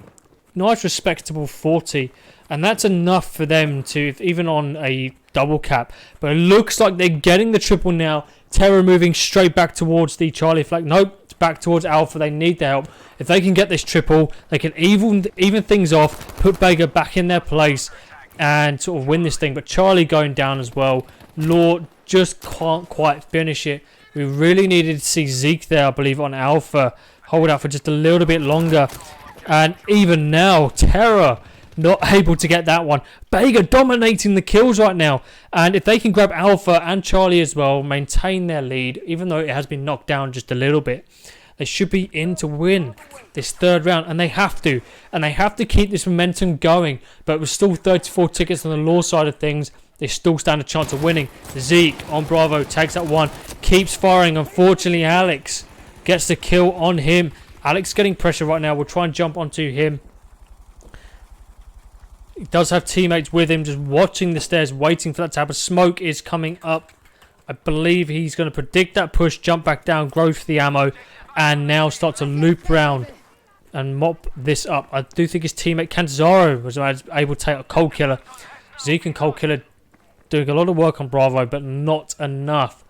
nice respectable 40, and that's enough for them to, even on a double cap. But it looks like they're getting the triple now. Terra moving straight back towards the Charlie flag. Nope, it's back towards Alpha. They need the help. If they can get this triple, they can even things off, put BEGA back in their place and sort of win this thing. But Charlie going down as well. LaW just can't quite finish it. We really needed to see Zeke there, I believe, on Alpha. Hold out for just a little bit longer. And even now, Terra not able to get that one. BEGA dominating the kills right now. And if they can grab Alpha and Charlie as well, maintain their lead, even though it has been knocked down just a little bit, they should be in to win this third round. And they have to. And they have to keep this momentum going. But with still 34 tickets on the LaW side of things, they still stand a chance of winning. Zeke on Bravo takes that one. Keeps firing. Unfortunately, Alex gets the kill on him. Alex getting pressure right now. We'll try and jump onto him. He does have teammates with him, just watching the stairs, waiting for that to happen. Smoke is coming up. I believe he's going to predict that push, jump back down, grow for the ammo, and now start to loop round and mop this up. I do think his teammate Cantazaro was able to take a Cold Killer. Zeke and Cold Killer doing a lot of work on Bravo, but not enough.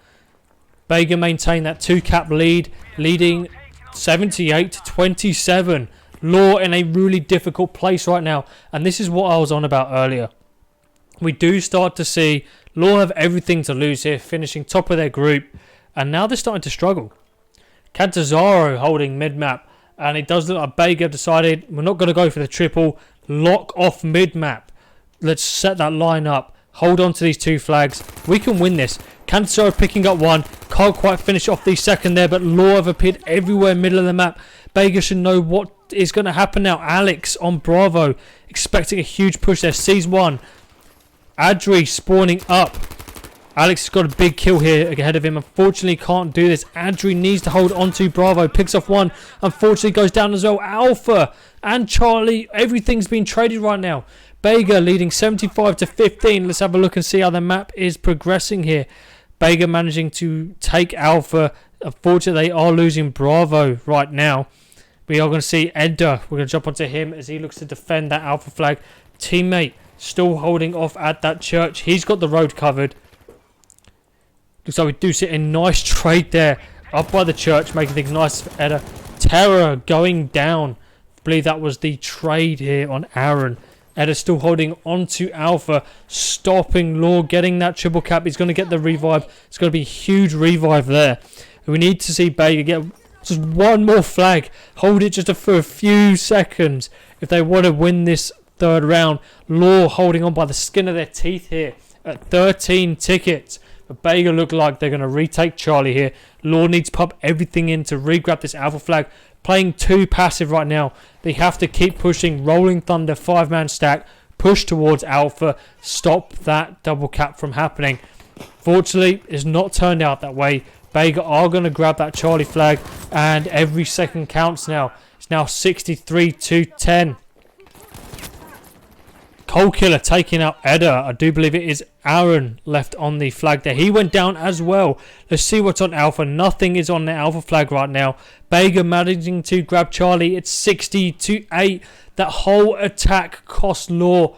BEGA maintain that 2-cap lead, leading 78 to 27. LaW in a really difficult place right now, and this is what I was on about earlier. We do start to see LaW have everything to lose here, finishing top of their group, and now they're starting to struggle. Cantazaro holding mid-map. And it does look like BEGA decided we're not going to go for the triple. Lock off mid-map. Let's set that line up. Hold on to these 2 flags. We can win this. Cantazaro picking up 1. Can't quite finish off the second there, but LaW have appeared everywhere middle of the map. BEGA should know what is going to happen now. Alex on Bravo. Expecting a huge push there. Sees 1. Adri spawning up. Alex has got a big kill here ahead of him. Unfortunately, can't do this. Adri needs to hold on to Bravo. Picks off 1. Unfortunately, goes down as well. Alpha and Charlie. Everything's being traded right now. BEGA leading 75 to 15. Let's have a look and see how the map is progressing here. BEGA managing to take Alpha. Unfortunately, they are losing Bravo right now. We are going to see Edda. We're going to jump onto him as he looks to defend that Alpha flag. Teammate still holding off at that church. He's got the road covered. Looks like we do see a nice trade there. Up by the church, making things nice for Edda. Terror going down. I believe that was the trade here on Aaron. Edda still holding on to Alpha. Stopping LaW, getting that triple cap. He's going to get the revive. It's going to be a huge revive there. We need to see BEGA get just 1 more flag. Hold it just for a few seconds if they want to win this 3rd round. LaW holding on by the skin of their teeth here at 13 tickets. But BEGA look like they're going to retake Charlie here. LaW needs to pump everything in to re-grab this Alpha flag. Playing too passive right now. They have to keep pushing. Rolling Thunder, 5-man stack. Push towards Alpha. Stop that double cap from happening. Fortunately, it's not turned out that way. BEGA are going to grab that Charlie flag. And every second counts now. It's now 63 to 10. Cold Killer taking out Edda. I do believe it is Aaron left on the flag there. He went down as well. Let's see what's on Alpha. Nothing is on the Alpha flag right now. BEGA managing to grab Charlie. It's 60 to 8. That whole attack cost LaW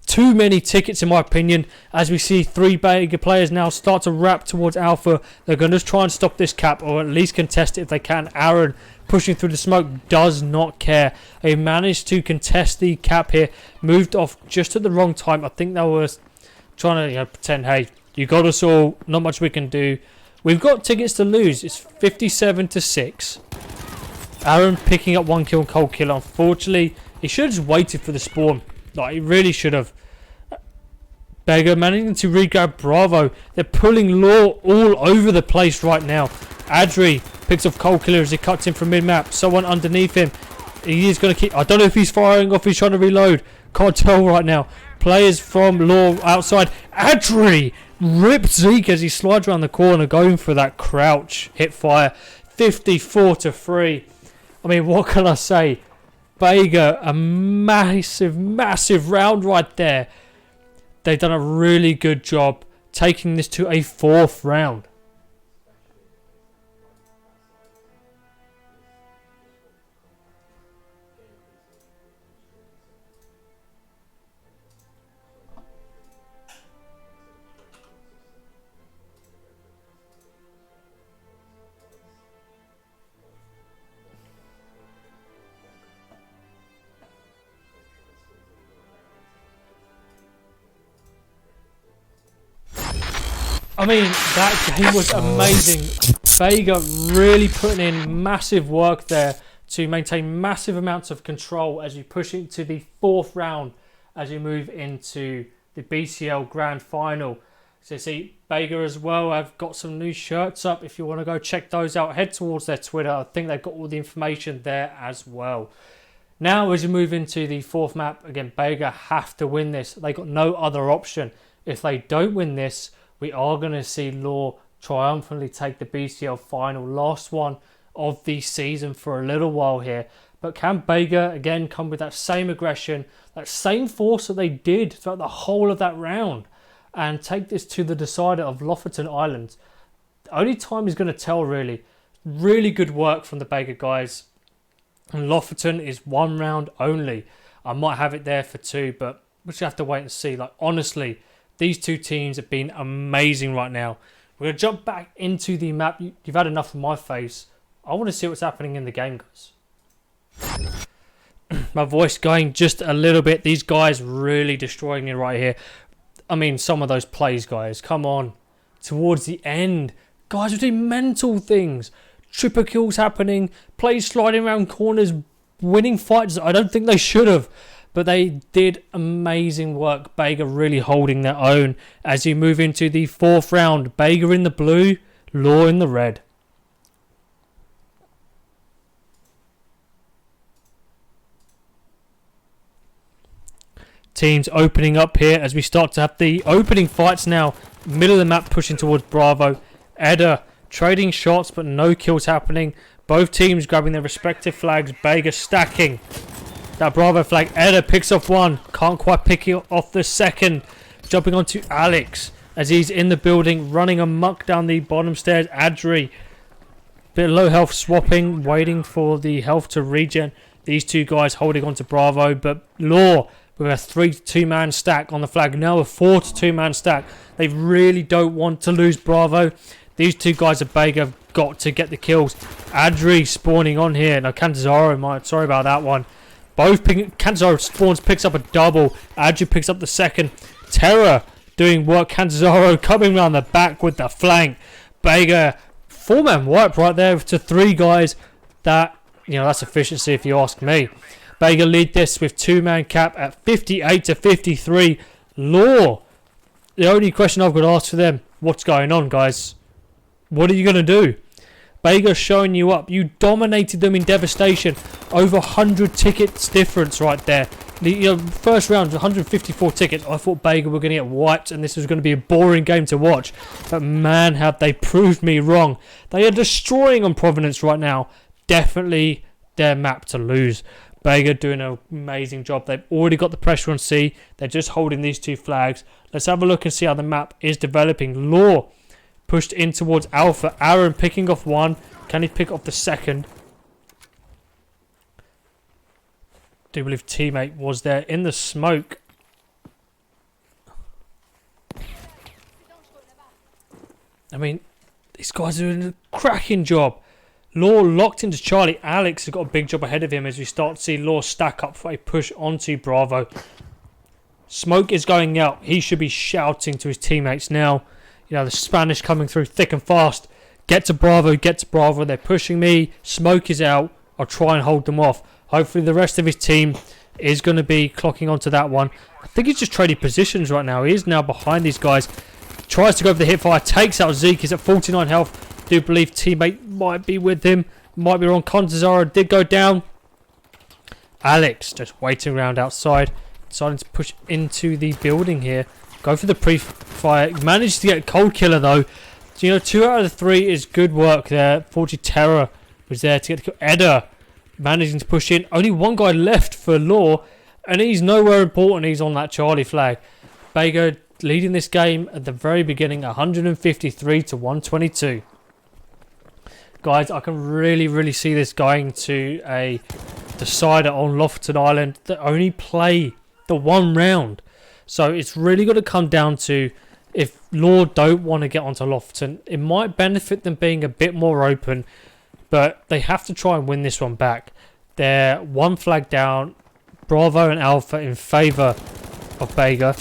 too many tickets in my opinion. As we see 3 BEGA players now start to wrap towards Alpha. They're going to try and stop this cap or at least contest it if they can. Aaron pushing through the smoke, does not care. He managed to contest the cap here. Moved off just at the wrong time. I think that was trying to pretend, hey, you got us all. Not much we can do. We've got tickets to lose. It's 57 to 6. Aaron picking up 1 kill and Cold Killer. Unfortunately, he should have just waited for the spawn. Like, he really should have. BEGA managing to re-grab Bravo. They're pulling LaW all over the place right now. Adri picks off Cold Killer as he cuts in from mid-map. Someone underneath him. He is going to keep... I don't know if he's firing off. He's trying to reload. Can't tell right now. Players from LaW outside. Adri ripped Zeke as he slides around the corner going for that crouch. Hit fire. 54 to 3. I mean, what can I say? BEGA, a massive, massive round right there. They've done a really good job taking this to a 4th round. I mean, that game was amazing. BEGA really putting in massive work there to maintain massive amounts of control as you push into the 4th round as you move into the BCL Grand Final. So you see, BEGA as well, I've got some new shirts up. If you want to go check those out, head towards their Twitter. I think they've got all the information there as well. Now, as you move into the 4th map, again, BEGA have to win this. They got no other option. If they don't win this, we are going to see LaW triumphantly take the BCL final, last one of the season for a little while here. But can BEGA again come with that same aggression, that same force that they did throughout the whole of that round and take this to the decider of Lofoten Islands? Only time is going to tell, really. Really good work from the BEGA guys. And Lofoten is 1 round only. I might have it there for 2, but we just have to wait and see. Like, honestly, these 2 teams have been amazing right now. We're going to jump back into the map. You've had enough of my face. I want to see what's happening in the game, guys. My voice going just a little bit. These guys really destroying me right here. I mean, some of those plays, guys. Come on. Towards the end. Guys, we're doing mental things. triple kills happening, plays sliding around corners, winning fights. I don't think they should have, but they did amazing work. BEGA really holding their own as you move into the 4th round. BEGA in the blue, LaW in the red. Teams opening up here as we start to have the opening fights now. Middle of the map pushing towards Bravo. Edda trading shots but no kills happening. Both teams grabbing their respective flags. BEGA stacking that Bravo flag. Edda picks off one. Can't quite pick it off the second. Jumping onto Alex as he's in the building. Running amok down the bottom stairs. Adri. Bit of low health swapping. Waiting for the health to regen. These two guys holding on to Bravo. But LaW with a 3-2 man stack on the flag. Now a 4-2 man stack. They really don't want to lose Bravo. These two guys at BEGA have got to get the kills. Adri spawning on here. Now Cantazaro might. Sorry about that one. Cantazaro spawns, picks up a double. Adri picks up the second. Terror doing work. Cantazaro coming around the back with the flank. BEGA 4-man wipe right there to 3 guys. That's efficiency if you ask me. BEGA lead this with 2-man cap at 58 to 53. LaW, the only question I've got to ask for them, what's going on, guys? What are you going to do? BEGA showing you up. You dominated them in devastation. Over 100 tickets difference right there. The first round, 154 tickets. I thought BEGA were going to get wiped and this was going to be a boring game to watch. But man, have they proved me wrong. They are destroying on Providence right now. Definitely their map to lose. BEGA doing an amazing job. They've already got the pressure on C. They're just holding these 2 flags. Let's have a look and see how the map is developing. LaW pushed in towards Alpha. Aaron picking off one. Can he pick off the second? Do believe teammate was there in the smoke. I mean, these guys are doing a cracking job. LaW locked into Charlie. Alex has got a big job ahead of him as we start to see LaW stack up for a push onto Bravo. Smoke is going out. He should be shouting to his teammates now. The Spanish coming through thick and fast. Get to Bravo, get to Bravo. They're pushing me. Smoke is out. I'll try and hold them off. Hopefully the rest of his team is going to be clocking onto that one. I think he's just trading positions right now. He is now behind these guys. Tries to go for the hip fire. Takes out Zeke. He's at 49 health. Do believe teammate might be with him. Might be wrong. Contazaro did go down. Alex just waiting around outside. Deciding to push into the building here. Go for the pre-fire. Managed to get a cold killer though. So, 2 out of the 3 is good work there. 40 Terror was there to get the kill. Edda managing to push in. Only one guy left for LaW. And he's nowhere important. He's on that Charlie flag. BEGA leading this game at the very beginning. 153 to 122. Guys, I can really see this going to a decider on Lofton Island that only play the 1 round. So it's really got to come down to if LaW don't want to get onto Lofton. It might benefit them being a bit more open, but they have to try and win this one back. They're 1 flag down. Bravo and Alpha in favour of BEGA.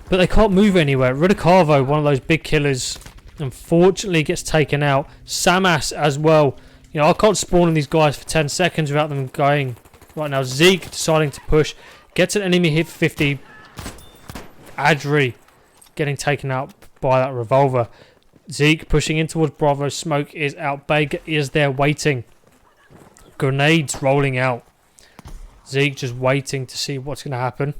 But they can't move anywhere. Rudicavo, one of those big killers, unfortunately gets taken out. Samas as well. I can't spawn on these guys for 10 seconds without them going. Right now, Zeke deciding to push. Gets an enemy hit for 50. Adri getting taken out by that revolver. Zeke pushing in towards Bravo. Smoke is out. BEGA is there waiting. Grenades rolling out. Zeke just waiting to see what's going to happen.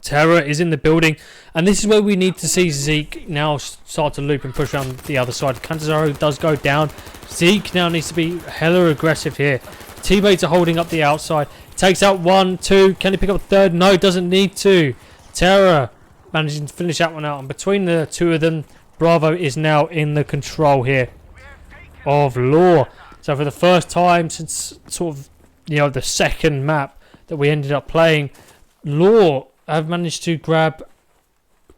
Terror is in the building, and this is where we need to see Zeke now start to loop and push around the other side. Cantazaro does go down. Zeke now needs to be hella aggressive here. Teammates are holding up the outside. Takes out 1, 2. Can he pick up a third? No, doesn't need to. Terror managing to finish that one out, and between the 2 of them, Bravo is now in the control here of LaW. So for the first time since sort of the second map that we ended up playing, LaW have managed to grab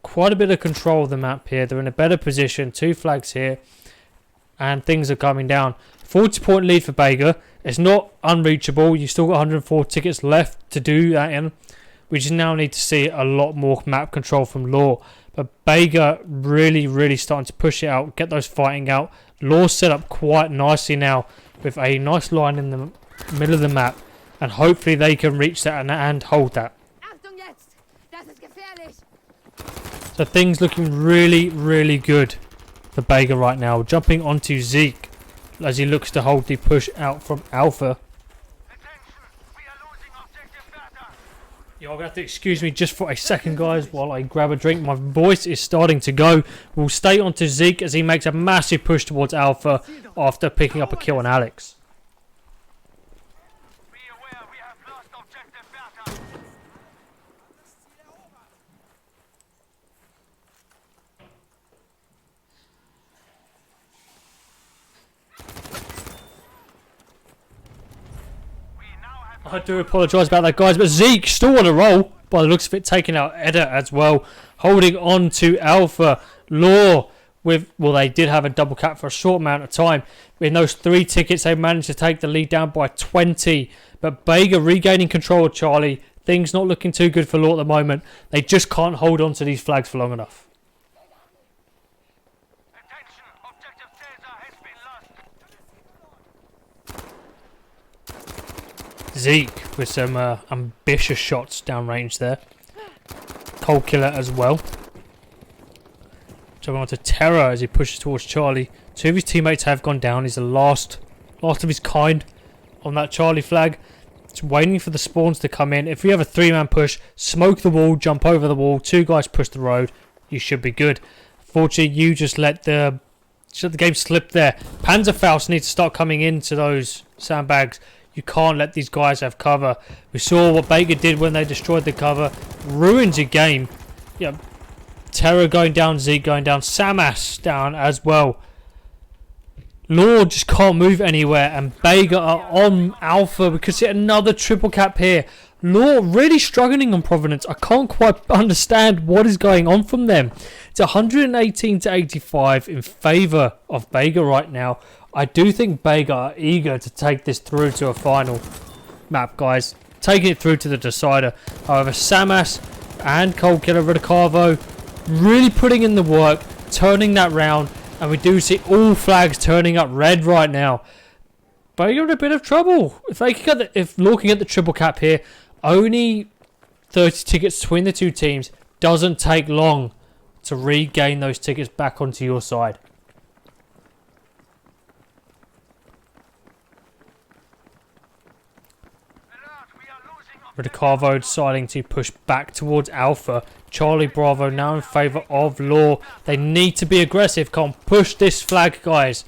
quite a bit of control of the map here. They're in a better position. 2 flags here. And things are coming down. 40-point lead for BEGA. It's not unreachable. You've still got 104 tickets left to do that in. We just now need to see a lot more map control from LaW. But BEGA really starting to push it out. Get those fighting out. LaW set up quite nicely now with a nice line in the middle of the map, and hopefully they can reach that and hold that. So things looking really, really good for BEGA right now. Jumping onto Zeke as he looks to hold the push out from Alpha. You're going to have to excuse me just for a second, guys, while I grab a drink. My voice is starting to go. We'll stay onto Zeke as he makes a massive push towards Alpha after picking up a kill on Alex. I do apologise about that, guys, but Zeke still on a roll by the looks of it, taking out Edda as well, holding on to Alpha. LaW with, well, they did have a double cap for a short amount of time. In those 3 tickets, they managed to take the lead down by 20, but BEGA regaining control of Charlie. Things not looking too good for LaW at the moment. They just can't hold on to these flags for long enough. Zeke with some ambitious shots downrange there. Cold killer as well. Jumping on to Terror as he pushes towards Charlie. 2 of his teammates have gone down. He's the last of his kind on that Charlie flag. It's waiting for the spawns to come in. If we have a 3-man push, smoke the wall, jump over the wall, 2 guys push the road, you should be good. Fortunately, you just let the game slip there. Panzerfaust needs to start coming into those sandbags. You can't let these guys have cover. We saw what BEGA did when they destroyed the cover. Ruins your game. Yeah, Terror going down, Zeke going down, Samas down as well. LaW just can't move anywhere, and BEGA are on Alpha. We could see another triple cap here. LaW really struggling on Providence. I can't quite understand what is going on from them. It's 118 to 85 in favour of BEGA right now. I do think BEGA are eager to take this through to a final map, guys. Taking it through to the decider. However, Samas and Cold Killer Ridicavo really putting in the work, turning that round, and we do see all flags turning up red right now. BEGA are in a bit of trouble. If they can get if LaW can get the triple cap here, only 30 tickets between the 2 teams, doesn't take long to regain those tickets back onto your side. Ridicavo deciding to push back towards Alpha. Charlie Bravo now in favour of LaW. They need to be aggressive. Can't push this flag, guys.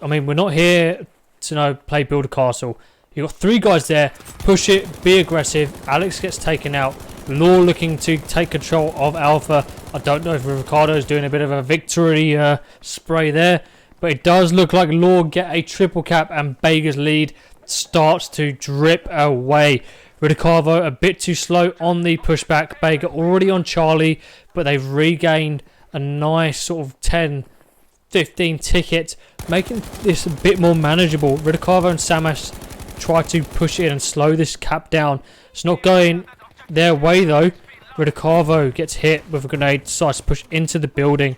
I mean, we're not here to play build a castle. You've got 3 guys there. Push it. Be aggressive. Alex gets taken out. LaW looking to take control of Alpha. I don't know if Ricardo's doing a bit of a victory spray there, but it does look like LaW get a triple cap and BEGA's lead starts to drip away. Ridicavo a bit too slow on the pushback. BEGA already on Charlie, but they've regained a nice sort of 10-15 tickets, making this a bit more manageable. Ridicavo and Samas try to push in and slow this cap down. It's not going their way though. Ridicavo gets hit with a grenade, decides to push into the building.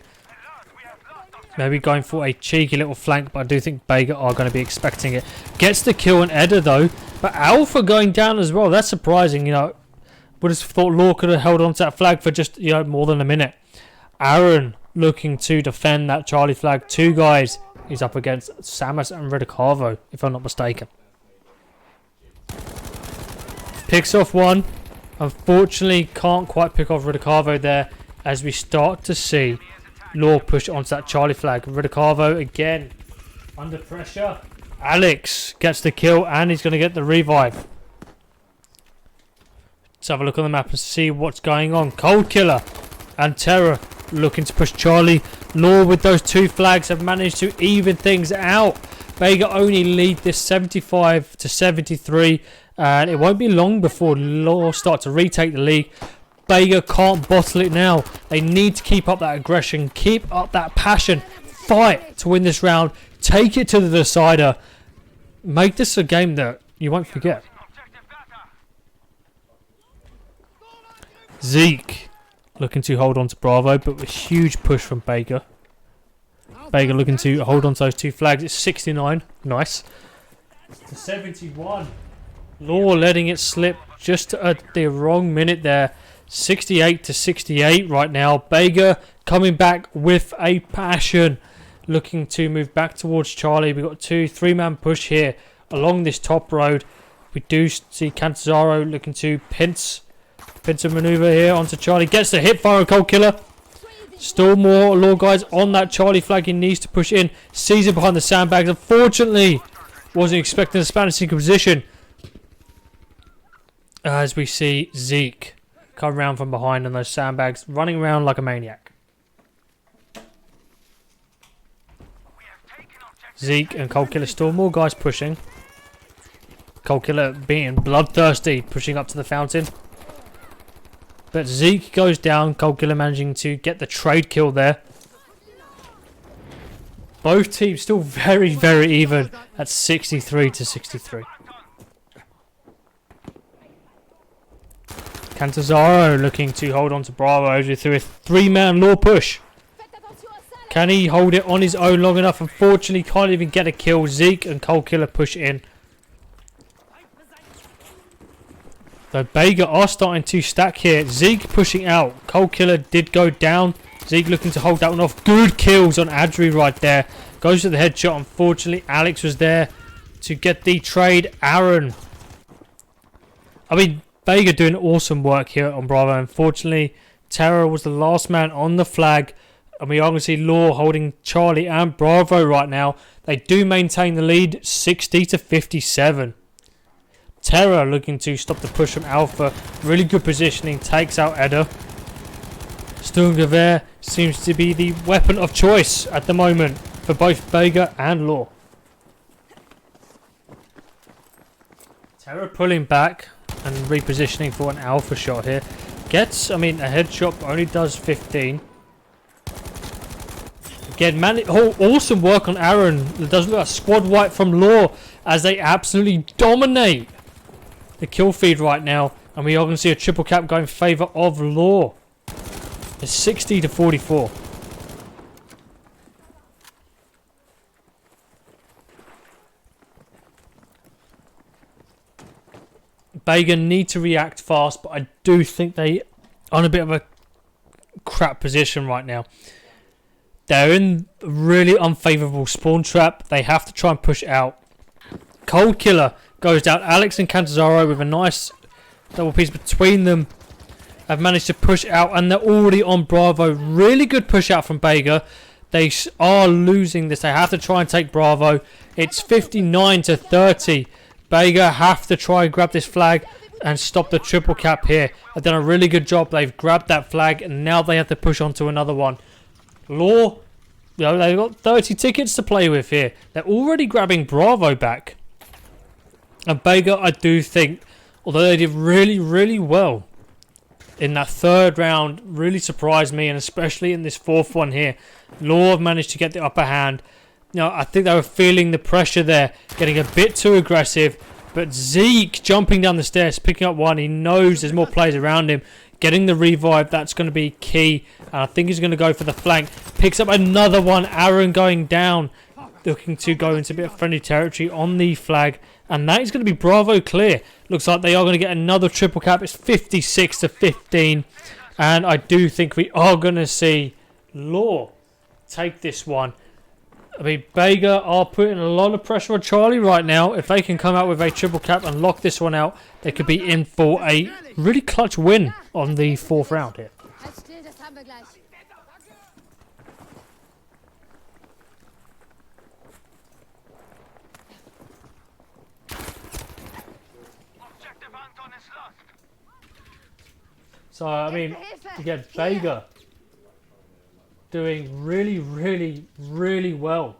Maybe going for a cheeky little flank, but I do think BEGA are going to be expecting it. Gets the kill on Edda though, but Alpha going down as well. That's surprising, Would have thought LaW could have held on to that flag for just, more than a minute. Aaron looking to defend that Charlie flag. 2 guys he's up against, Samas and Ridicavo, if I'm not mistaken. Picks off 1. Unfortunately, can't quite pick off Ridicavo there as we start to see LaW push onto that Charlie flag. Ridicavo again under pressure. Alex gets the kill and he's going to get the revive. Let's have a look on the map and see what's going on. Cold Killer and Terror looking to push Charlie. LaW with those 2 flags have managed to even things out. BEGA only lead this 75 to 73, and it won't be long before LaW start to retake the lead. BEGA can't bottle it now. They need to keep up that aggression, keep up that passion, fight to win this round, take it to the decider, make this a game that you won't forget. Zeke looking to hold on to Bravo, but with a huge push from BEGA. BEGA looking to hold on to those 2 flags. It's 69. Nice. To 71. LaW letting it slip just at the wrong minute there. 68 to 68 right now. BEGA coming back with a passion. Looking to move back towards Charlie. We've got 2-3-man push here along this top road. We do see Cantazaro looking to pinch a maneuver here onto Charlie. Gets the hip fire, Cold Killer. Still more LaW guys on that Charlie flag. He needs to push in. Sees it behind the sandbags. Unfortunately, wasn't expecting the Spanish single position. As we see Zeke come around from behind on those sandbags, running around like a maniac. Zeke and Cold Killer still more guys pushing. Cold Killer being bloodthirsty, pushing up to the fountain. But Zeke goes down. Cold Killer managing to get the trade kill there. Both teams still very, very even at 63 to 63. Cantazaro looking to hold on to Bravo through a 3-man LaW push. Can he hold it on his own long enough? Unfortunately, can't even get a kill. Zeke and Cold Killer push in. So BEGA are starting to stack here. Zeke pushing out. Cold Killer did go down. Zeke looking to hold that one off. Good kills on Adri right there. Goes to the headshot. Unfortunately, Alex was there to get the trade. Aaron. I mean, BEGA doing awesome work here on Bravo. Unfortunately, Terror was the last man on the flag. And we are going to see LaW holding Charlie and Bravo right now. They do maintain the lead 60 to 57. Terror looking to stop the push from Alpha. Really good positioning. Takes out Edda. Sturmgewehr seems to be the weapon of choice at the moment for both BEGA and LaW. Terror pulling back and repositioning for an Alpha shot here. Gets, I mean, a headshot only does 15. Again, awesome work on Aaron. It does look like a squad wipe from LaW as they absolutely dominate the kill feed right now. And we are going to see a triple cap go in favour of LaW. It's 60 to 44. BEGA need to react fast, but I do think they are in a bit of a crap position right now. They're in a really unfavourable spawn trap. They have to try and push out. Cold Killer goes down. Alex and Cantazaro with a nice double piece between them have managed to push out, and they're already on Bravo. Really good push out from BEGA. They are losing this. They have to try and take Bravo. It's 59 to 30. BEGA have to try and grab this flag and stop the triple cap here. They've done a really good job. They've grabbed that flag and now they have to push on to another one. LaW, you know, they've got 30 tickets to play with here. They're already grabbing Bravo back. And BEGA, I do think, although they did really, really well in that third round, really surprised me, and especially in this fourth one here. LaW have managed to get the upper hand. You know, I think they were feeling the pressure there, getting a bit too aggressive. But Zeke jumping down the stairs, picking up one. He knows there's more players around him. Getting the revive, that's going to be key. And I think he's going to go for the flank. Picks up another one. Aaron going down. Looking to go into a bit of friendly territory on the flag. And that is going to be Bravo clear. Looks like they are going to get another triple cap. It's 56 to 15. And I do think we are going to see LaW take this one. I mean, BEGA are putting a lot of pressure on Charlie right now. If they can come out with a triple cap and lock this one out, they could be in for a really clutch win on the fourth round here. So, I mean, you get BEGA doing really, really, really well.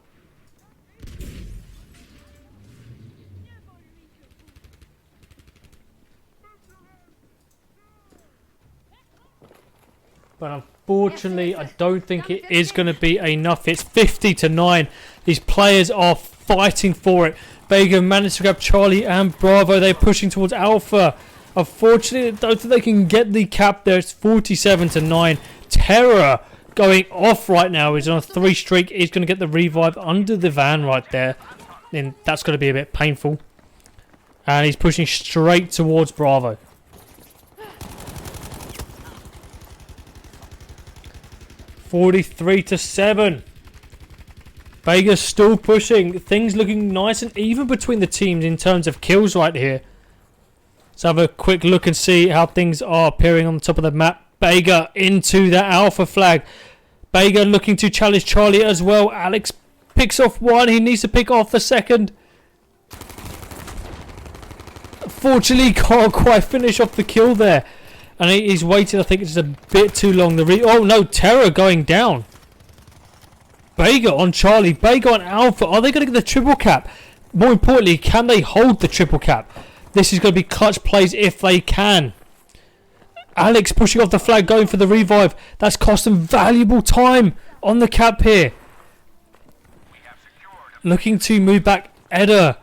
But unfortunately, I don't think it is going to be enough. It's 50 to 9. These players are fighting for it. BEGA managed to grab Charlie and Bravo. They're pushing towards Alpha. Unfortunately, I don't think they can get the cap there. It's 47 to 9. Terror going off right now. He's on a 3 streak. He's going to get the revive under the van right there. And that's going to be a bit painful. And he's pushing straight towards Bravo. (43-7). BEGA still pushing. Things looking nice and even between the teams in terms of kills right here. Let's have a quick look and see how things are appearing on the top of the map. BEGA into the alpha flag. BEGA looking to challenge Charlie as well. Alex picks off one. He needs to pick off the second. Fortunately, can't quite finish off the kill there. And he's waited, I think it's a bit too long. Oh no, Terror going down. BEGA on Charlie. BEGA on Alpha. Are they going to get the triple cap? More importantly, can they hold the triple cap? This is going to be clutch plays if they can. Alex pushing off the flag, going for the revive. That's cost them valuable time on the cap here. Looking to move back Edda.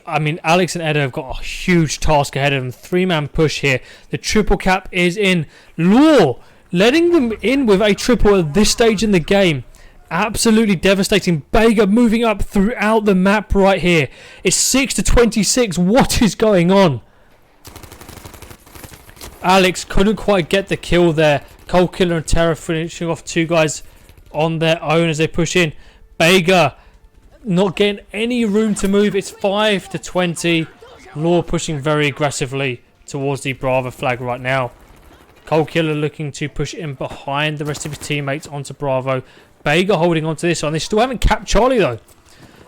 Alex and Edda have got a huge task ahead of them. 3-man push here. The triple cap is in. LaW letting them in with a triple at this stage in the game. Absolutely devastating. BEGA moving up throughout the map right here. It's 6-26. What is going on? Alex couldn't quite get the kill there. Cold Killer and Terror finishing off 2 guys on their own as they push in. BEGA not getting any room to move. It's 5-20. LaW pushing very aggressively towards the Bravo flag right now. Cold Killer looking to push in behind the rest of his teammates onto Bravo. BEGA holding on to this one. They still haven't capped Charlie though.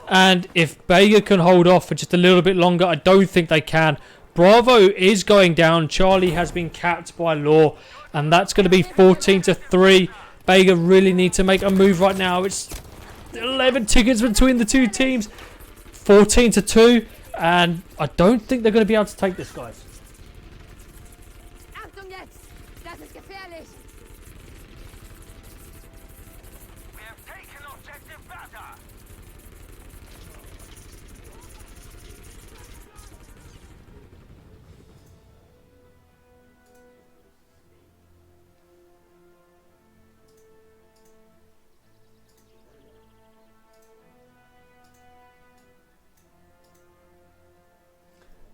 And if BEGA can hold off for just a little bit longer, I don't think they can. Bravo is going down. Charlie has been capped by LaW. And that's going to be 14-3. BEGA really need to make a move right now. It's 11 tickets between the two teams. 14-2. And I don't think they're going to be able to take this, guys. Achtung jetzt! Das ist gefährlich! We have taken objective Beta.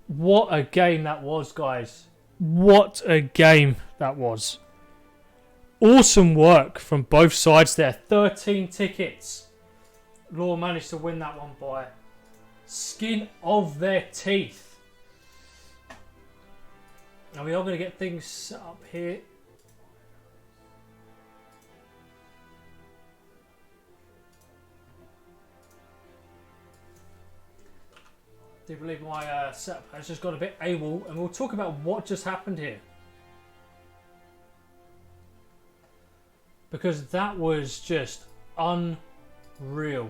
What a game that was, guys. What a game that was. Awesome work from both sides there. 13 tickets. LaW managed to win that one by skin of their teeth. Now we are going to get things set up here. I do believe my setup has just got a bit AWOL, and we'll talk about what just happened here. Because that was just unreal.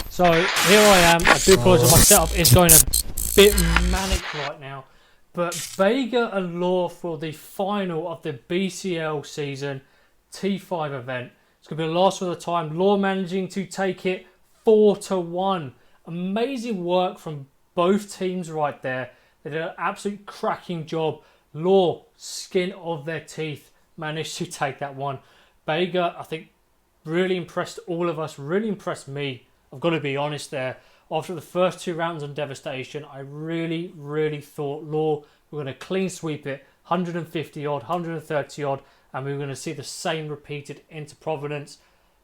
So here I am. I do apologise, my setup is going a bit manic right now. But BEGA and LaW for the final of the BCL season T5 event. It's going to be the last of the time. LaW managing to take it 4-1. Amazing work from both teams right there. They did an absolute cracking job. LaW, skin of their teeth, managed to take that one. BEGA, I think, really impressed all of us. Really impressed me. I've got to be honest there. After the first 2 rounds on Devastation, I really thought LaW were going to clean sweep it, 150 odd, 130 odd, and we were going to see the same repeated into Providence.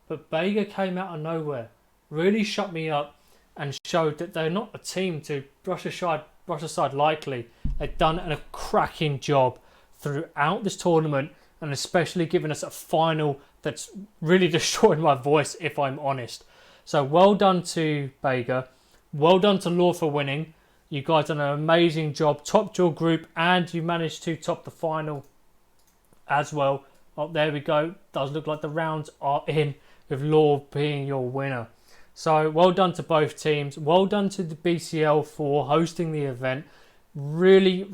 But BEGA came out of nowhere, really shut me up, and showed that they're not a team to brush aside lightly. They've done a cracking job throughout this tournament, and especially giving us a final that's really destroyed my voice, if I'm honest. So well done to BEGA. Well done to LaW for winning. You guys done an amazing job. Topped your group and you managed to top the final as well. Oh, there we go. Does look like the rounds are in with LaW being your winner. So well done to both teams. Well done to the BCL for hosting the event. Really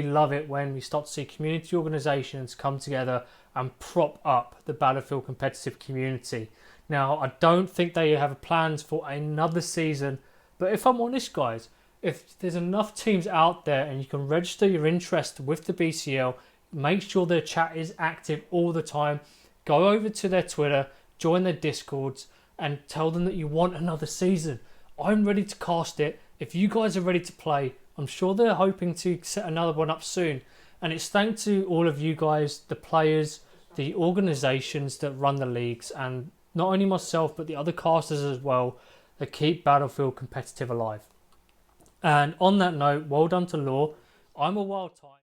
love it when we start to see community organisations come together and prop up the Battlefield competitive community. Now, I don't think they have plans for another season, but if I'm honest, guys, if there's enough teams out there and you can register your interest with the BCL, make sure their chat is active all the time. Go over to their Twitter, join their Discords, and tell them that you want another season. I'm ready to cast it. If you guys are ready to play, I'm sure they're hoping to set another one up soon. And it's thanks to all of you guys, the players, the organisations that run the leagues, and not only myself but the other casters as well, that keep Battlefield competitive alive. And on that note, well done to LaW. I'm a wild type.